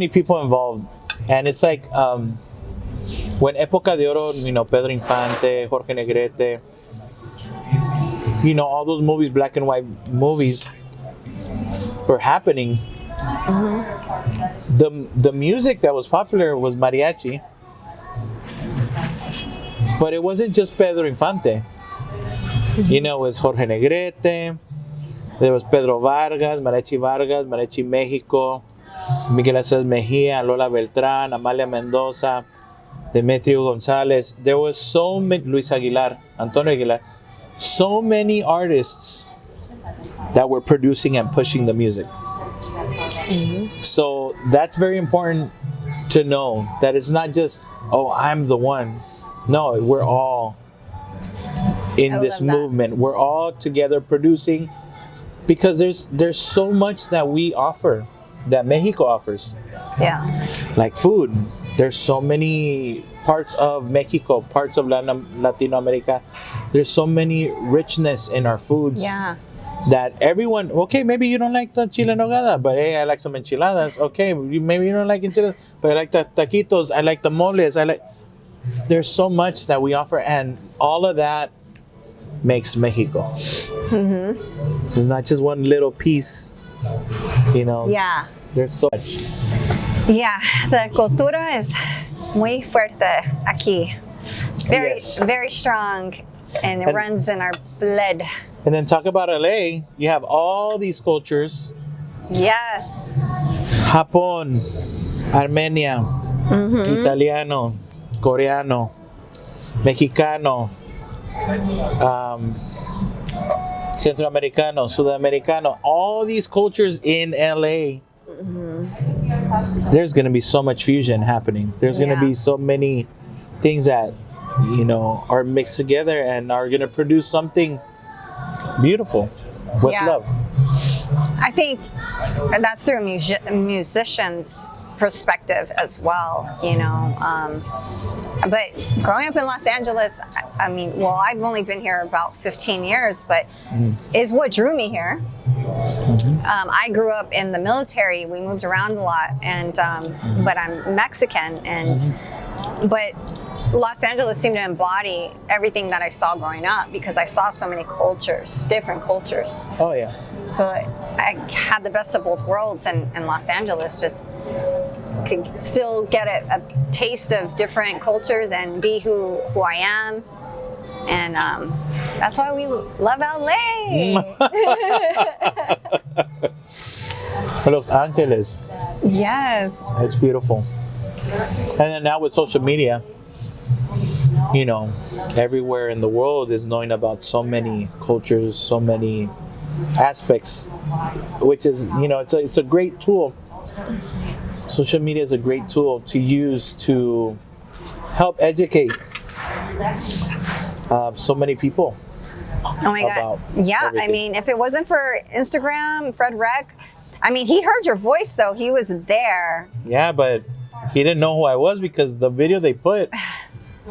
people involved. And it's like when Época de Oro, you know, Pedro Infante, Jorge Negrete, you know, all those movies, black and white movies, were happening. The music that was popular was mariachi, but it wasn't just Pedro Infante. You know, it was Jorge Negrete, there was Pedro Vargas, Mariachi Mexico, Miguel Aceves Mejía, Lola Beltrán, Amalia Mendoza, Demetrio González. There was so many, Luis Aguilar, Antonio Aguilar, so many artists that were producing and pushing the music. So that's very important to know, that it's not just, oh, I'm the one. No, we're all in this movement. We're all together producing, because there's so much that we offer, that Mexico offers. yeah, Like food. There's so many parts of Mexico, parts of Latin America. There's so many richness in our foods. yeah. That everyone, okay, maybe you don't like the chile en nogada, but hey, I like some enchiladas. Okay, maybe you don't like enchiladas, but I like the taquitos, I like the moles, there's so much that we offer, and all of that makes Mexico. It's not just one little piece, you know. Yeah. There's so much. Yeah, the cultura is muy fuerte aquí. Very strong, and it runs in our blood. And then talk about LA, you have all these cultures. Yes. Japón, Armenia, Italiano, Coreano, Mexicano, Centroamericano, Sudamericano, all these cultures in LA. there's going to be so much fusion happening. There's going to Yeah. be so many things that, are mixed together and are going to produce something beautiful with Yeah. love. I think that's through a musician's perspective as well, but growing up in Los Angeles, I mean, well, I've only been here about 15 years, but is what drew me here. I grew up in the military. We moved around a lot, and but I'm Mexican, but Los Angeles seemed to embody everything that I saw growing up because I saw so many cultures, different cultures. Oh, yeah. So I had the best of both worlds, and Los Angeles just could still get a taste of different cultures and be who I am. And that's why we love LA. Los Angeles. Yes. It's beautiful. And then now with social media, everywhere in the world is knowing about so many cultures, so many aspects, which is, it's a great tool. Social media is a great tool to use to help educate so many people. Oh my God. Yeah. Everything. I mean, if it wasn't for Instagram, Fred Rec, I mean, he heard your voice though. He was there. Yeah, but he didn't know who I was because the video they put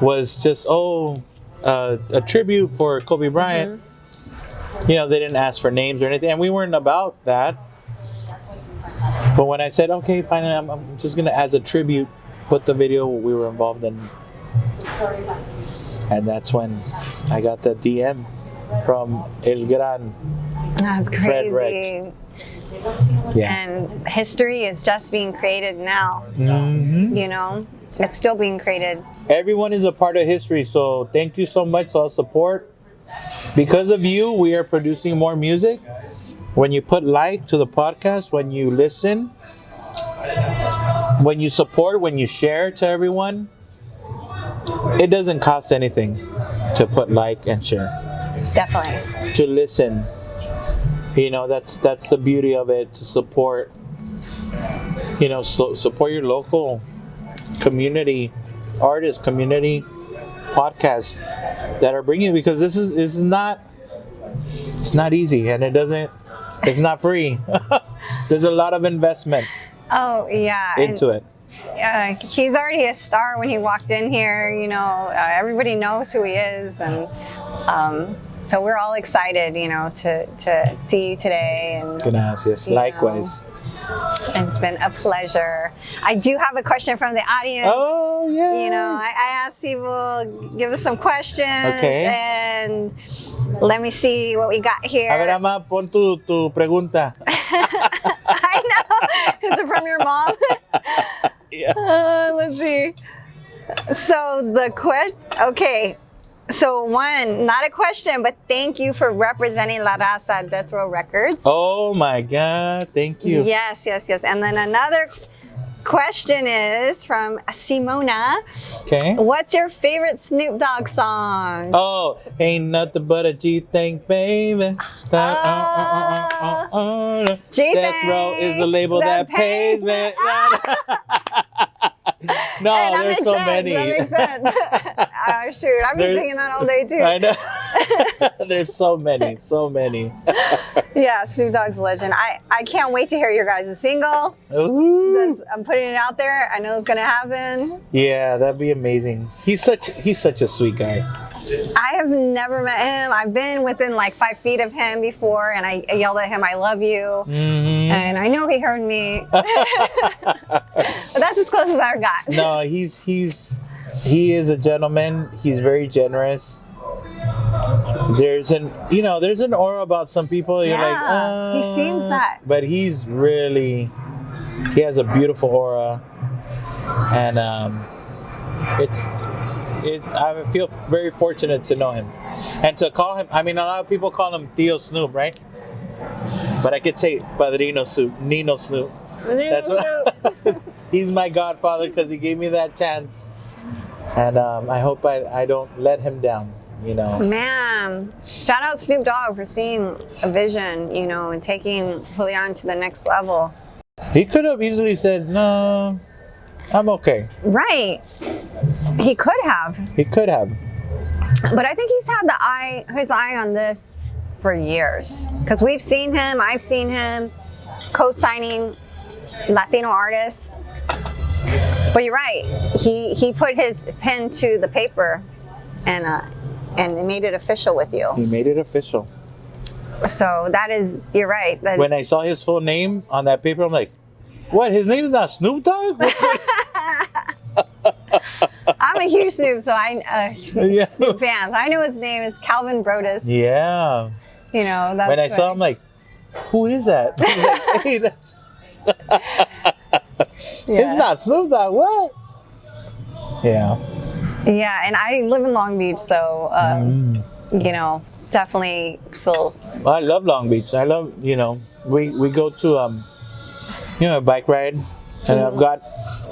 was just, a tribute for Kobe Bryant. They didn't ask for names or anything, and we weren't about that. But when I said, okay, fine, I'm just going to, as a tribute, put the video we were involved in. And that's when I got the DM from El Gran. That's Fred crazy. Rec. Yeah. And history is just being created now. Mm-hmm. It's still being created. Everyone is a part of history, so thank you so much for all support. Because of you, we are producing more music. When you put like to the podcast, when you listen, when you support, when you share to everyone, it doesn't cost anything to put like and share. Definitely. To listen. That's the beauty of it, to support, support your local community, artists, community podcasts that are bringing, because this is not, it's not easy, and it's not free. There's a lot of investment into it. He's already a star when he walked in here. Everybody knows who he is, and so we're all excited, to see you today. And Gracias. Likewise. It's been a pleasure. I do have a question from the audience. Oh, yeah. I asked people, give us some questions. Okay. And let me see what we got here. A ver, Ama, pon tu pregunta. I know. Is it from your mom? Yeah. Let's see. So the question, okay. So one, not a question, but thank you for representing La Raza at Death Row Records. Oh my God, thank you. Yes. And then another question is from Simona. Okay. What's your favorite Snoop Dogg song? Oh, ain't nothing but a G-Thing, baby. G-Thing, Death Row is the label that pays me. No, Hey, there's so many. That makes sense. Shoot, I've been singing that all day too. I know. There's so many. Yeah, Snoop Dogg's a legend. I can't wait to hear your guys' single. Ooh. I'm putting it out there. I know it's gonna happen. Yeah, that'd be amazing. He's such a sweet guy. I have never met him. I've been within like 5 feet of him before, and I yelled at him, "I love you," and I know he heard me. But that's as close as I got. No, he is a gentleman. He's very generous. There's an aura about some people. You're like, he seems that. But he has a beautiful aura, and I feel very fortunate to know him, and to call him. I mean, a lot of people call him Tío Snoop, right? But I could say Padrino Snoop, Nino Snoop. That's what. He's my godfather because he gave me that chance, and I hope I don't let him down. Man, shout out Snoop Dogg for seeing a vision, and taking Julian to the next level. He could have easily said, "No, I'm okay." Right. He could have. He could have. But I think he's had his eye on this for years. Because we've seen him, I've seen him co-signing Latino artists. But you're right. He put his pen to the paper and made it official with you. He made it official. So you're right. When I saw his full name on that paper, I'm like, what? His name's not Snoop Dogg? I'm a huge Snoop, so Snoop fans. I know his name is Calvin Brodus. Yeah. You know, that's when I saw him, like, who is that? He's like, hey, that's... It's not Snoop Dogg, what? Yeah. Yeah, and I live in Long Beach, so, you know, definitely feel... Well, I love Long Beach. I love, you know, we go to, a bike ride, and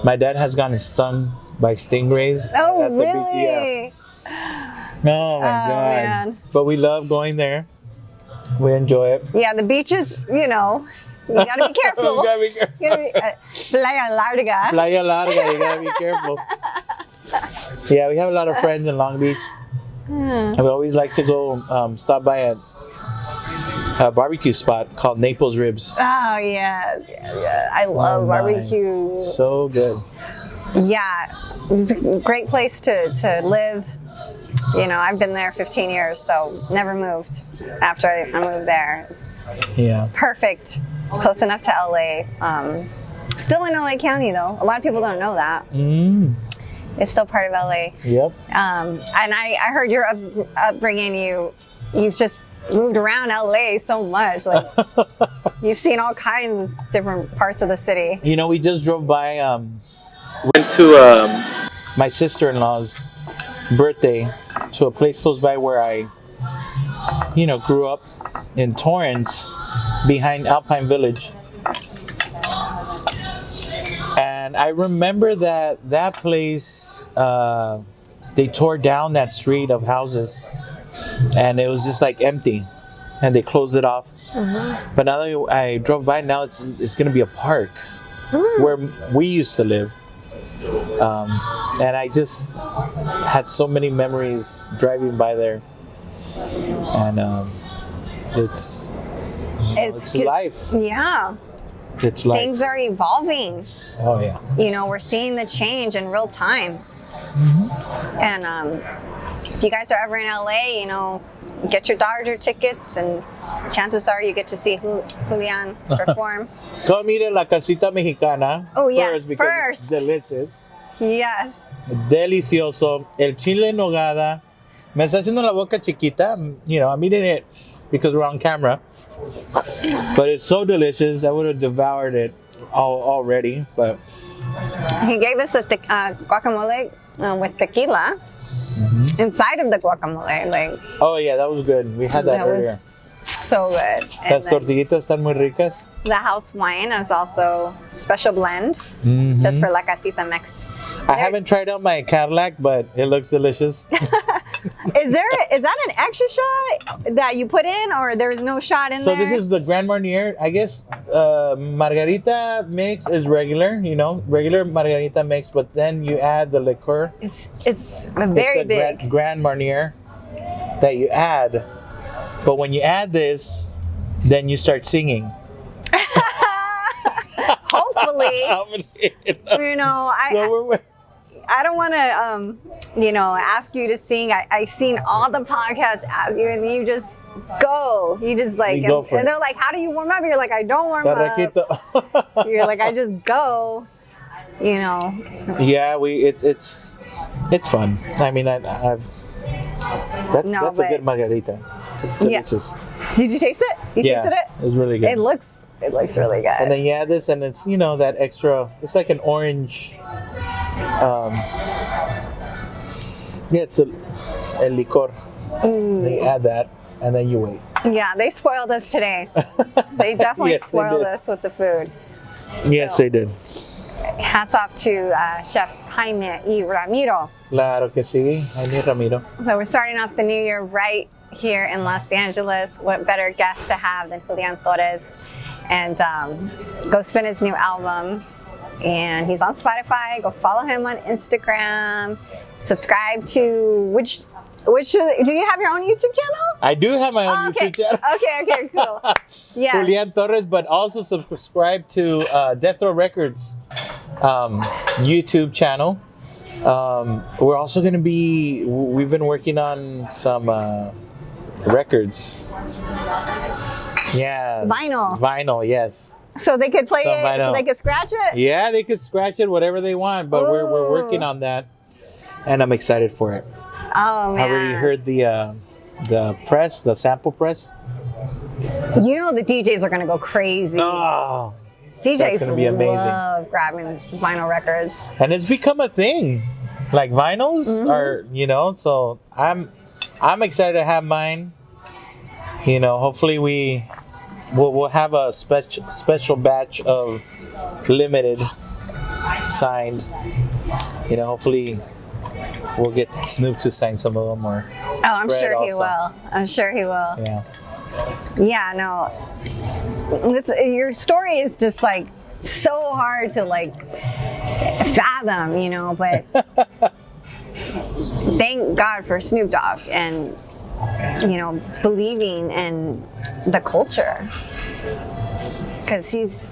my dad has gotten stung by stingrays. Oh, at the really? beach. Yeah. Oh, my God. Man. But we love going there. We enjoy it. Yeah, the beaches, you know, you gotta be careful. You gotta be careful. You gotta be, Playa Larga. Playa Larga, you gotta be careful. Yeah, we have a lot of friends in Long Beach. And we always like to go stop by a barbecue spot called Naples Ribs. Oh, yes. Yeah. I love barbecue. So good. Yeah, it's a great place to live. You know, I've been there 15 years, so never moved after I moved there. It's perfect. Close enough to LA. Still in LA County, though. A lot of people don't know that. It's still part of LA. Yep. And I heard your upbringing, you've just moved around LA so much. Like, you've seen all kinds of different parts of the city. You know, we just drove by, went to my sister-in-law's birthday to a place close by where I, grew up in Torres, behind Alpine Village. And I remember that place, they tore down that street of houses, and it was just like empty, and they closed it off. But now that I drove by, now it's going to be a park where we used to live. And I just had so many memories driving by there, and it's life. Yeah. It's life. Things are evolving. Oh yeah. You know, we're seeing the change in real time. And if you guys are ever in LA, you know, get your Dodger tickets, and chances are you get to see Julian perform. Come eat at La Casita Mexicana. Oh yes, first. It's delicious. Yes. Delicioso. El chile en nogada. Me está haciendo la boca chiquita. You know, I'm eating it because we're on camera. But it's so delicious. I would have devoured it already. But he gave us a guacamole with tequila inside of the guacamole. Like, oh yeah, that was good. We had that earlier. Was so good. Las tortillitas están muy ricas. The house wine is also special blend, just for La Casita Mex. I haven't tried out my Cadillac, but it looks delicious. Is that an extra shot that you put in, or there's no shot in there? So this is the Grand Marnier. I guess margarita mix is regular, regular margarita mix, but then you add the liqueur. It's very big. Grand Marnier that you add. But when you add this, then you start singing. Hopefully. I don't want to, ask you to sing. I've seen all the podcasts ask you, and you just go. You just like, and they're like, how do you warm up? You're like, I don't warm up. You're like, I just go, Yeah, it's fun. I mean, that's a good margarita. It's delicious. Did you taste it? You tasted it? It was really good. It looks really good. And then you add this, and it's that extra. It's like an orange. It's a licor. Then you add that, and then you wait. Yeah, they spoiled us today. They definitely spoiled us with the food. Yes, they did. Hats off to Chef Jaime y Ramiro. Claro que sí, Jaime y Ramiro. So we're starting off the new year right here in Los Angeles. What better guest to have than Julian Torres? and go spin his new album. And he's on Spotify. Go follow him on Instagram. Subscribe to which do you have your own YouTube channel? I do have my own okay. YouTube channel. Okay, cool. Yeah. Julian Torres, but also subscribe to Death Row Records YouTube channel. We're also going to we've been working on some records. Yeah. Vinyl, yes. So they could play Some it, vinyl. so they could scratch it? Yeah, they could scratch it, whatever they want, but we're working on that, and I'm excited for it. Oh, man. I already heard the sample press. You know the DJs are going to go crazy. Oh, DJs that's gonna be amazing. love grabbing vinyl records. And it's become a thing. Like vinyls are, so I'm excited to have mine. Hopefully we'll have a special batch of limited signed. Hopefully we'll get Snoop to sign some of them, or I'm Fred sure he also. will. I'm sure he will. Yeah. Yeah, no. Your story is just like so hard to like fathom, but thank God for Snoop Dogg and believing in the culture, because he's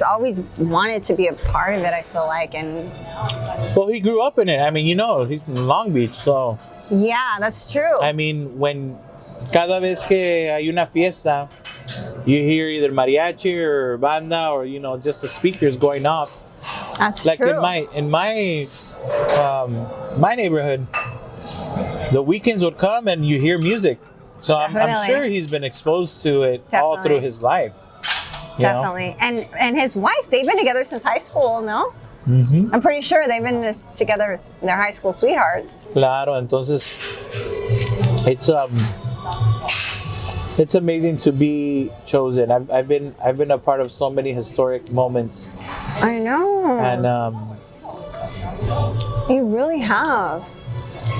always wanted to be a part of it, I feel like. And Well, he grew up in it. I mean, he's from Long Beach, so yeah, that's true. I mean, when cada vez que hay una fiesta, you hear either mariachi or banda or just the speakers going off. That's Like true. in my neighborhood, the weekends would come and you hear music. So I'm Definitely. sure he's been exposed to it all Definitely. through his life. you know? Definitely. And his wife, they've been together since high school, no? Mm-hmm. I'm pretty sure they've been together, they're high school sweethearts. Claro, entonces it's amazing to be chosen. I've been a part of so many historic moments, I know. and You really have.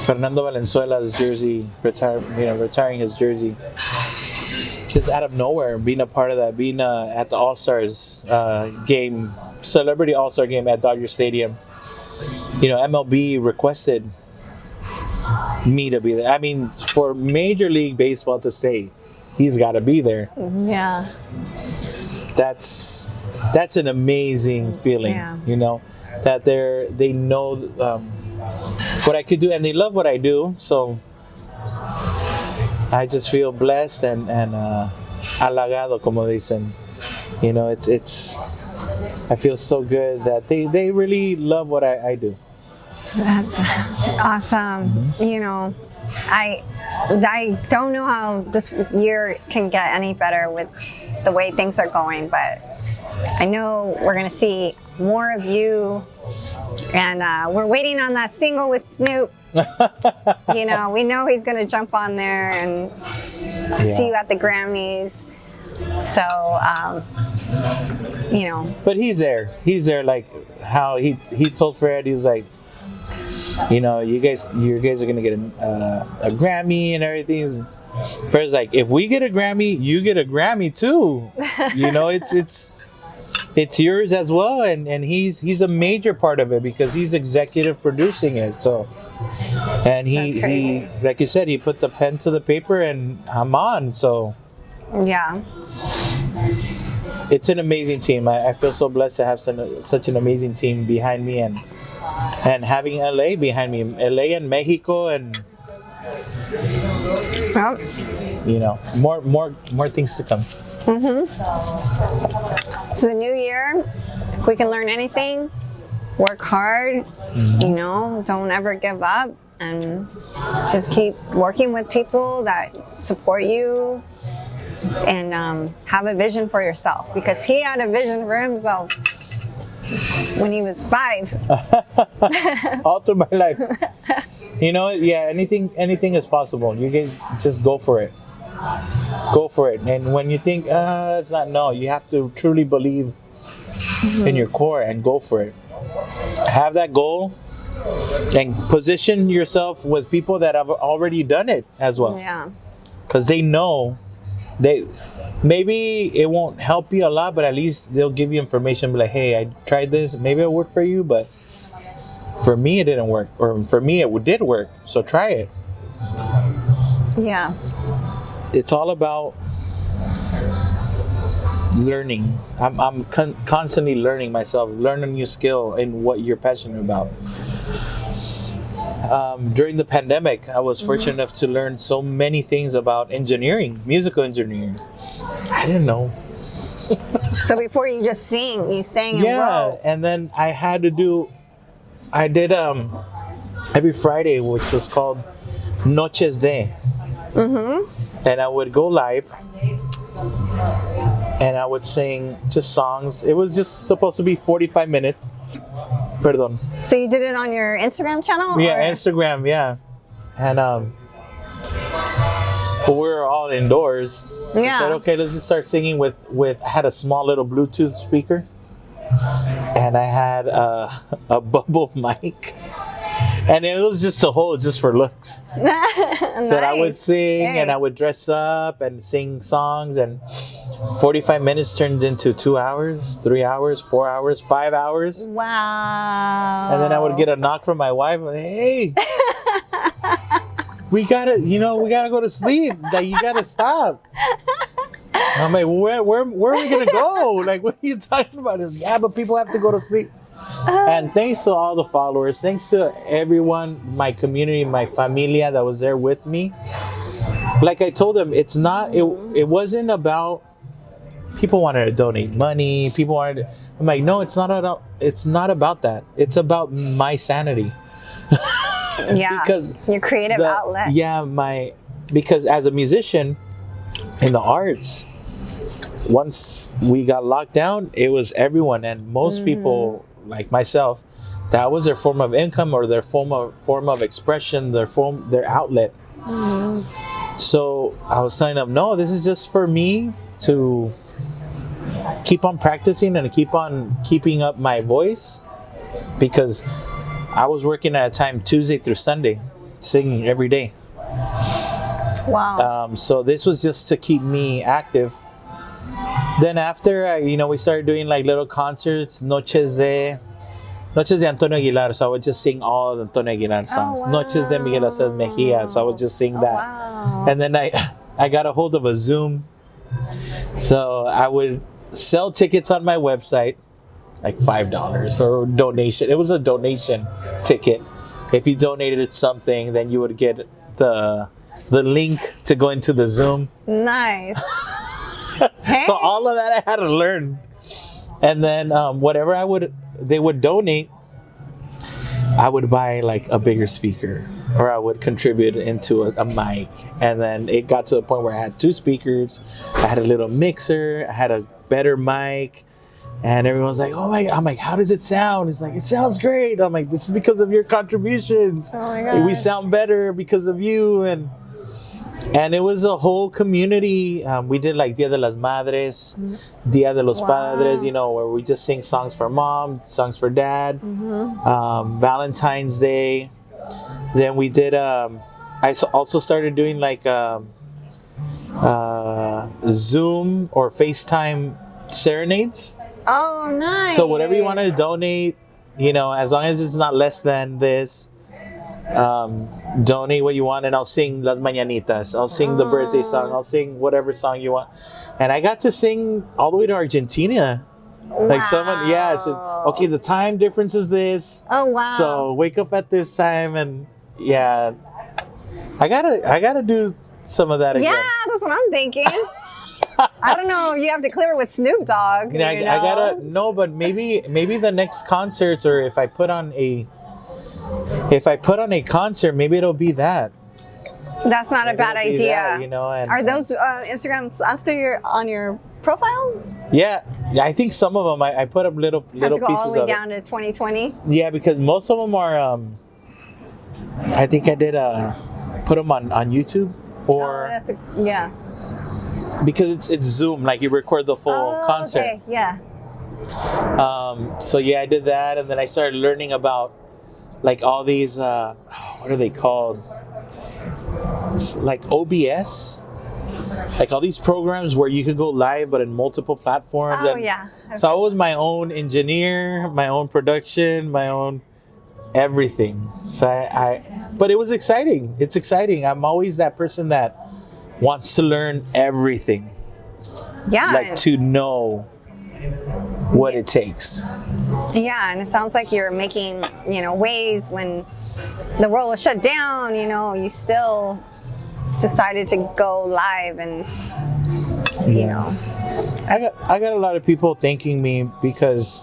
Fernando Valenzuela's jersey, retiring his jersey, just out of nowhere, being a part of that, being at the All-Stars game, Celebrity All-Star game at Dodger Stadium. MLB requested me to be there. I mean, for Major League Baseball to say he's got to be there, Yeah. that's an amazing feeling. Yeah. That they know what I could do, and they love what I do. So I just feel blessed and halagado, como dicen. It's I feel so good that they really love what I do. That's awesome. Mm-hmm. I don't know how this year can get any better with the way things are going, but I know we're going to see more of you, and we're waiting on that single with Snoop. We know he's going to jump on there and see you at the Grammys. So, But he's there. He's there, like how he told Fred, he was like, you guys are gonna get a Grammy and everything. Fred's like, if we get a Grammy, you get a Grammy too. It's yours as well, and he's a major part of it because he's executive producing it. So, and he like you said, he put the pen to the paper, and I'm on. So yeah. it's an amazing team. I feel so blessed to have such an amazing team behind me, and having LA behind me, LA and Mexico, and Well, more things to come. so the new year, if we can learn anything, work hard, don't ever give up, and just keep working with people that support you, and have a vision for yourself, because he had a vision for himself when he was 5. All through my life. Anything is possible. You guys just go for it. Go for it. And when you think it's not, no, you have to truly believe in your core and go for it. Have that goal and position yourself with people that have already done it as well. Yeah. Because they know they maybe it won't help you a lot, but at least they'll give you information. Be like, hey, I tried this. Maybe it'll work for you, but for me it didn't work, or for me it did work. So try it. Yeah. It's all about learning. I'm constantly learning myself, learn a new skill in what you're passionate about. During the pandemic, I was fortunate enough to learn so many things about engineering, musical engineering. I didn't know. So before you just sing, you sang and wrote. And then I did every Friday, which was called Noches de. And I would go live and I would sing just songs. It was just supposed to be 45 minutes. Perdón. So you did it on your Instagram channel? Yeah, or? Instagram, yeah. And but we were all indoors. Yeah. I said, okay, let's just start singing with I had a small little Bluetooth speaker. And I had a bubble mic. And it was just to hold, just for looks. Nice. So I would sing and I would dress up and sing songs, and 45 minutes turned into 2 hours, 3 hours, 4 hours, 5 hours. Wow. And then I would get a knock from my wife. Hey, we gotta go to sleep. Like, you gotta stop. I'm like, where are we gonna go? Like, what are you talking about? Yeah, but people have to go to sleep. And thanks to all the followers, thanks to everyone, my community, my familia that was there with me. Like I told them, it wasn't about people wanted to donate money. I'm like, no, it's not about that. It's about my sanity. Yeah. Because your creative outlet. Yeah, because as a musician in the arts, once we got locked down, it was everyone, and most people like myself, that was their form of income or their form of expression, their outlet. So I was telling them, no, this is just for me to keep on practicing and keep on keeping up my voice, because I was working at a time Tuesday through Sunday, singing every day. Wow. So this was just to keep me active. Then after, we started doing like little concerts, Noches de Antonio Aguilar. So I would just sing all the Antonio Aguilar songs. Oh, wow. Noches de Miguel Aceves Mejia. So I would just sing that. Wow. And then I got a hold of a Zoom. So I would sell tickets on my website, like $5 or donation. It was a donation ticket. If you donated something, then you would get the link to go into the Zoom. Nice. So all of that I had to learn. And then whatever they would donate, I would buy like a bigger speaker, or I would contribute into a mic. And then it got to a point where I had 2 speakers, I had a little mixer, I had a better mic, and everyone's like, oh my God. I'm like, how does it sound? It's like, it sounds great. I'm like, this is because of your contributions. Oh my God. We sound better because of you. And it was a whole community. We did like Dia de las Madres, Dia de los Padres, where we just sing songs for mom, songs for dad, Valentine's Day. Then we did, I also started doing like Zoom or FaceTime serenades. Oh, nice. So whatever you wanted to donate, as long as it's not less than this, donate what you want, and I'll sing Las Mañanitas. I'll sing the birthday song. I'll sing whatever song you want. And I got to sing all the way to Argentina. Wow. Like someone, it's okay, the time difference is this. Oh, wow. So wake up at this time, and I gotta do some of that again. Yeah, that's what I'm thinking. I don't know. You have to clear it with Snoop Dogg. I gotta but maybe the next concerts, or if I put on a concert, maybe it'll be that. That's not a bad idea. That, and, are those Instagrams still on your profile? Yeah, I think some of them I put up little Have to go pieces all the way of down to 2020. Yeah, because most of them are. I think I did put them on YouTube, or because it's Zoom, like you record the full concert. Okay, yeah. So I did that, and then I started learning about like all these. What are they called? It's like OBS. like all these programs where you could go live but in multiple platforms. Oh, and yeah. So I was my own engineer, my own production, my own everything. So but it was exciting. It's exciting. I'm always that person that wants to learn everything. Yeah. Like to know what it takes. Yeah, and it sounds like you're making, ways when the world was shut down, you still decided to go live and, I got a lot of people thanking me because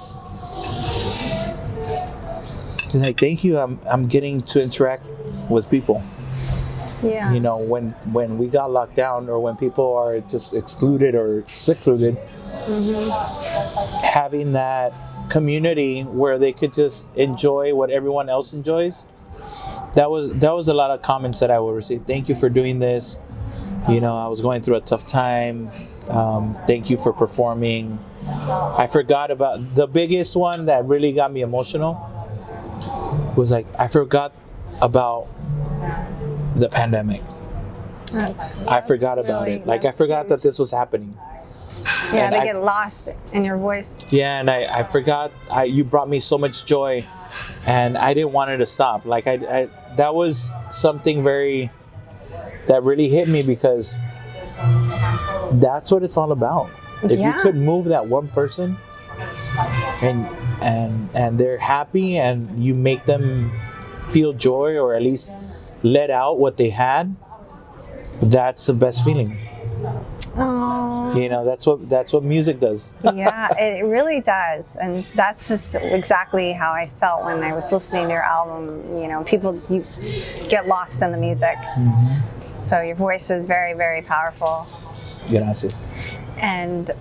they're like, thank you, I'm getting to interact with people. Yeah. When we got locked down or when people are just excluded or secluded, having that community where they could just enjoy what everyone else enjoys. That was a lot of comments that I would receive. Thank you for doing this. I was going through a tough time. Thank you for performing. I forgot about the biggest one that really got me emotional. Was like I forgot about the pandemic. I forgot about it. Like I forgot that this was happening. Yeah, And they get lost in your voice. Yeah, and I forgot. You brought me so much joy, and I didn't want it to stop. Like I that was something that really hit me because that's what it's all about. If you could move that one person, and they're happy, and you make them feel joy or at least let out what they had, that's the best feeling. Oh. That's what music does. Yeah, it really does. And that's just exactly how I felt when I was listening to your album. You get lost in the music. So your voice is very, very powerful. Gracias. And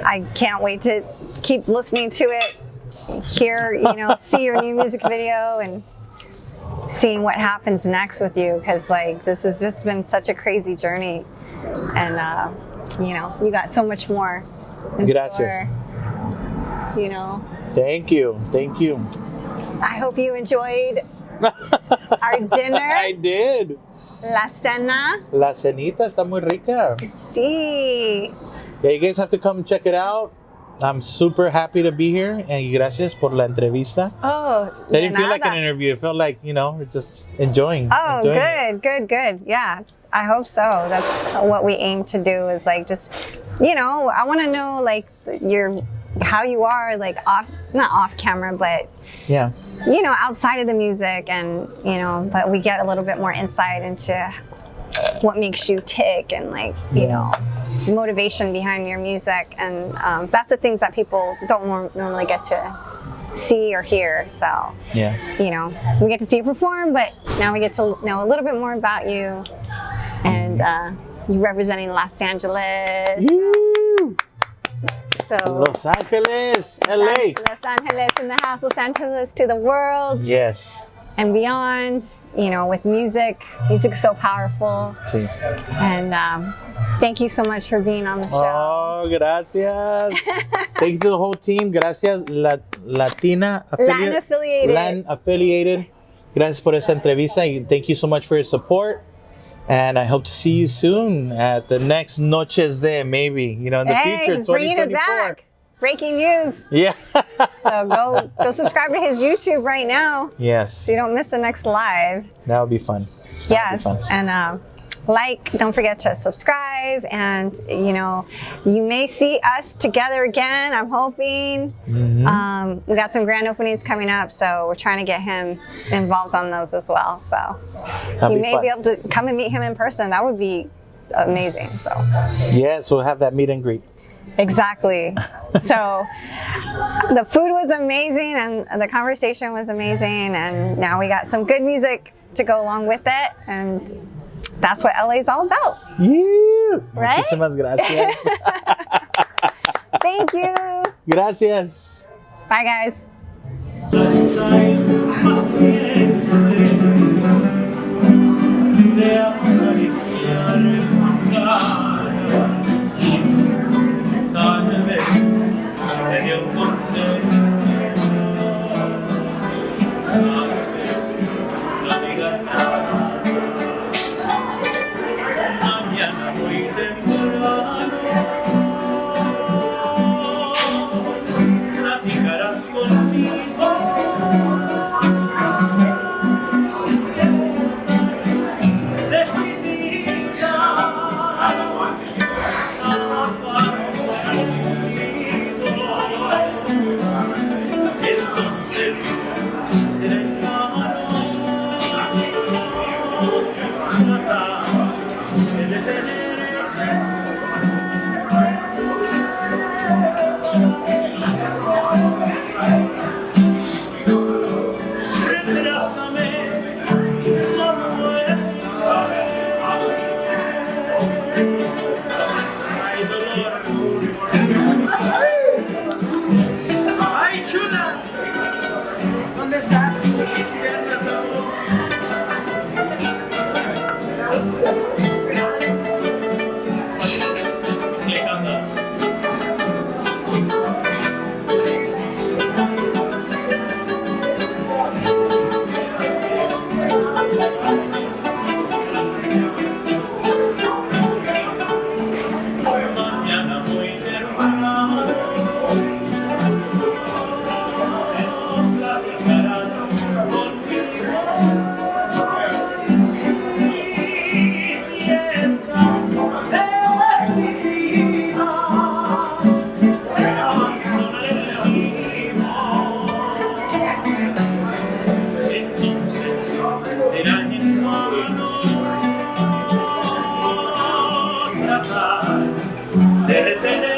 I can't wait to keep listening to it, hear, see your new music video and seeing what happens next with you. Because this has just been such a crazy journey. And, you got so much more in Gracias. store. Thank you. I hope you enjoyed our dinner. I did. La cena. La cenita está muy rica. Sí. Yeah, you guys have to come check it out. I'm super happy to be here, and gracias por la entrevista. Oh, I didn't feel like an interview. It felt like, we're just enjoying. Oh, enjoying good. Yeah, I hope so. That's what we aim to do is just, I want to know how you are not off camera, but yeah, outside of the music and, but we get a little bit more insight into what makes you tick and motivation behind your music. And that's the things that people don't normally get to see or hear. So, yeah, we get to see you perform, but now we get to know a little bit more about you and you representing Los Angeles. Woo! So Los Angeles, LA. Los Angeles in the house, Los Angeles to the world. Yes. And beyond, with music. Music's so powerful. Sí. And thank you so much for being on the show. Oh, gracias. Thank you to the whole team. Gracias, Latin affiliated. Gracias por esa entrevista. And thank you so much for your support. And I hope to see you soon at the next Noches de, maybe, in the future, he's bringing it 2024. back. Breaking news. Yeah. So go subscribe to his YouTube right now. Yes. So you don't miss the next live. That would be fun. Yes. And don't forget to subscribe. And, you may see us together again, I'm hoping. Mm-hmm. We got some grand openings coming up, so we're trying to get him involved on those as well. So you may be able to come and meet him in person. That would be amazing. So yes, we'll have that meet and greet. Exactly. So the food was amazing and the conversation was amazing, and now we got some good music to go along with it, and that's what LA is all about. Yeah. Right? Muchísimas gracias. Thank you. Gracias. Bye, guys. Mañana voy de Ay, dolor. Ay, chula. ¿Dónde estás? Mañana muy temprano platicarás conmigo. Y si estás decidida, entonces será en vano tratar de retener.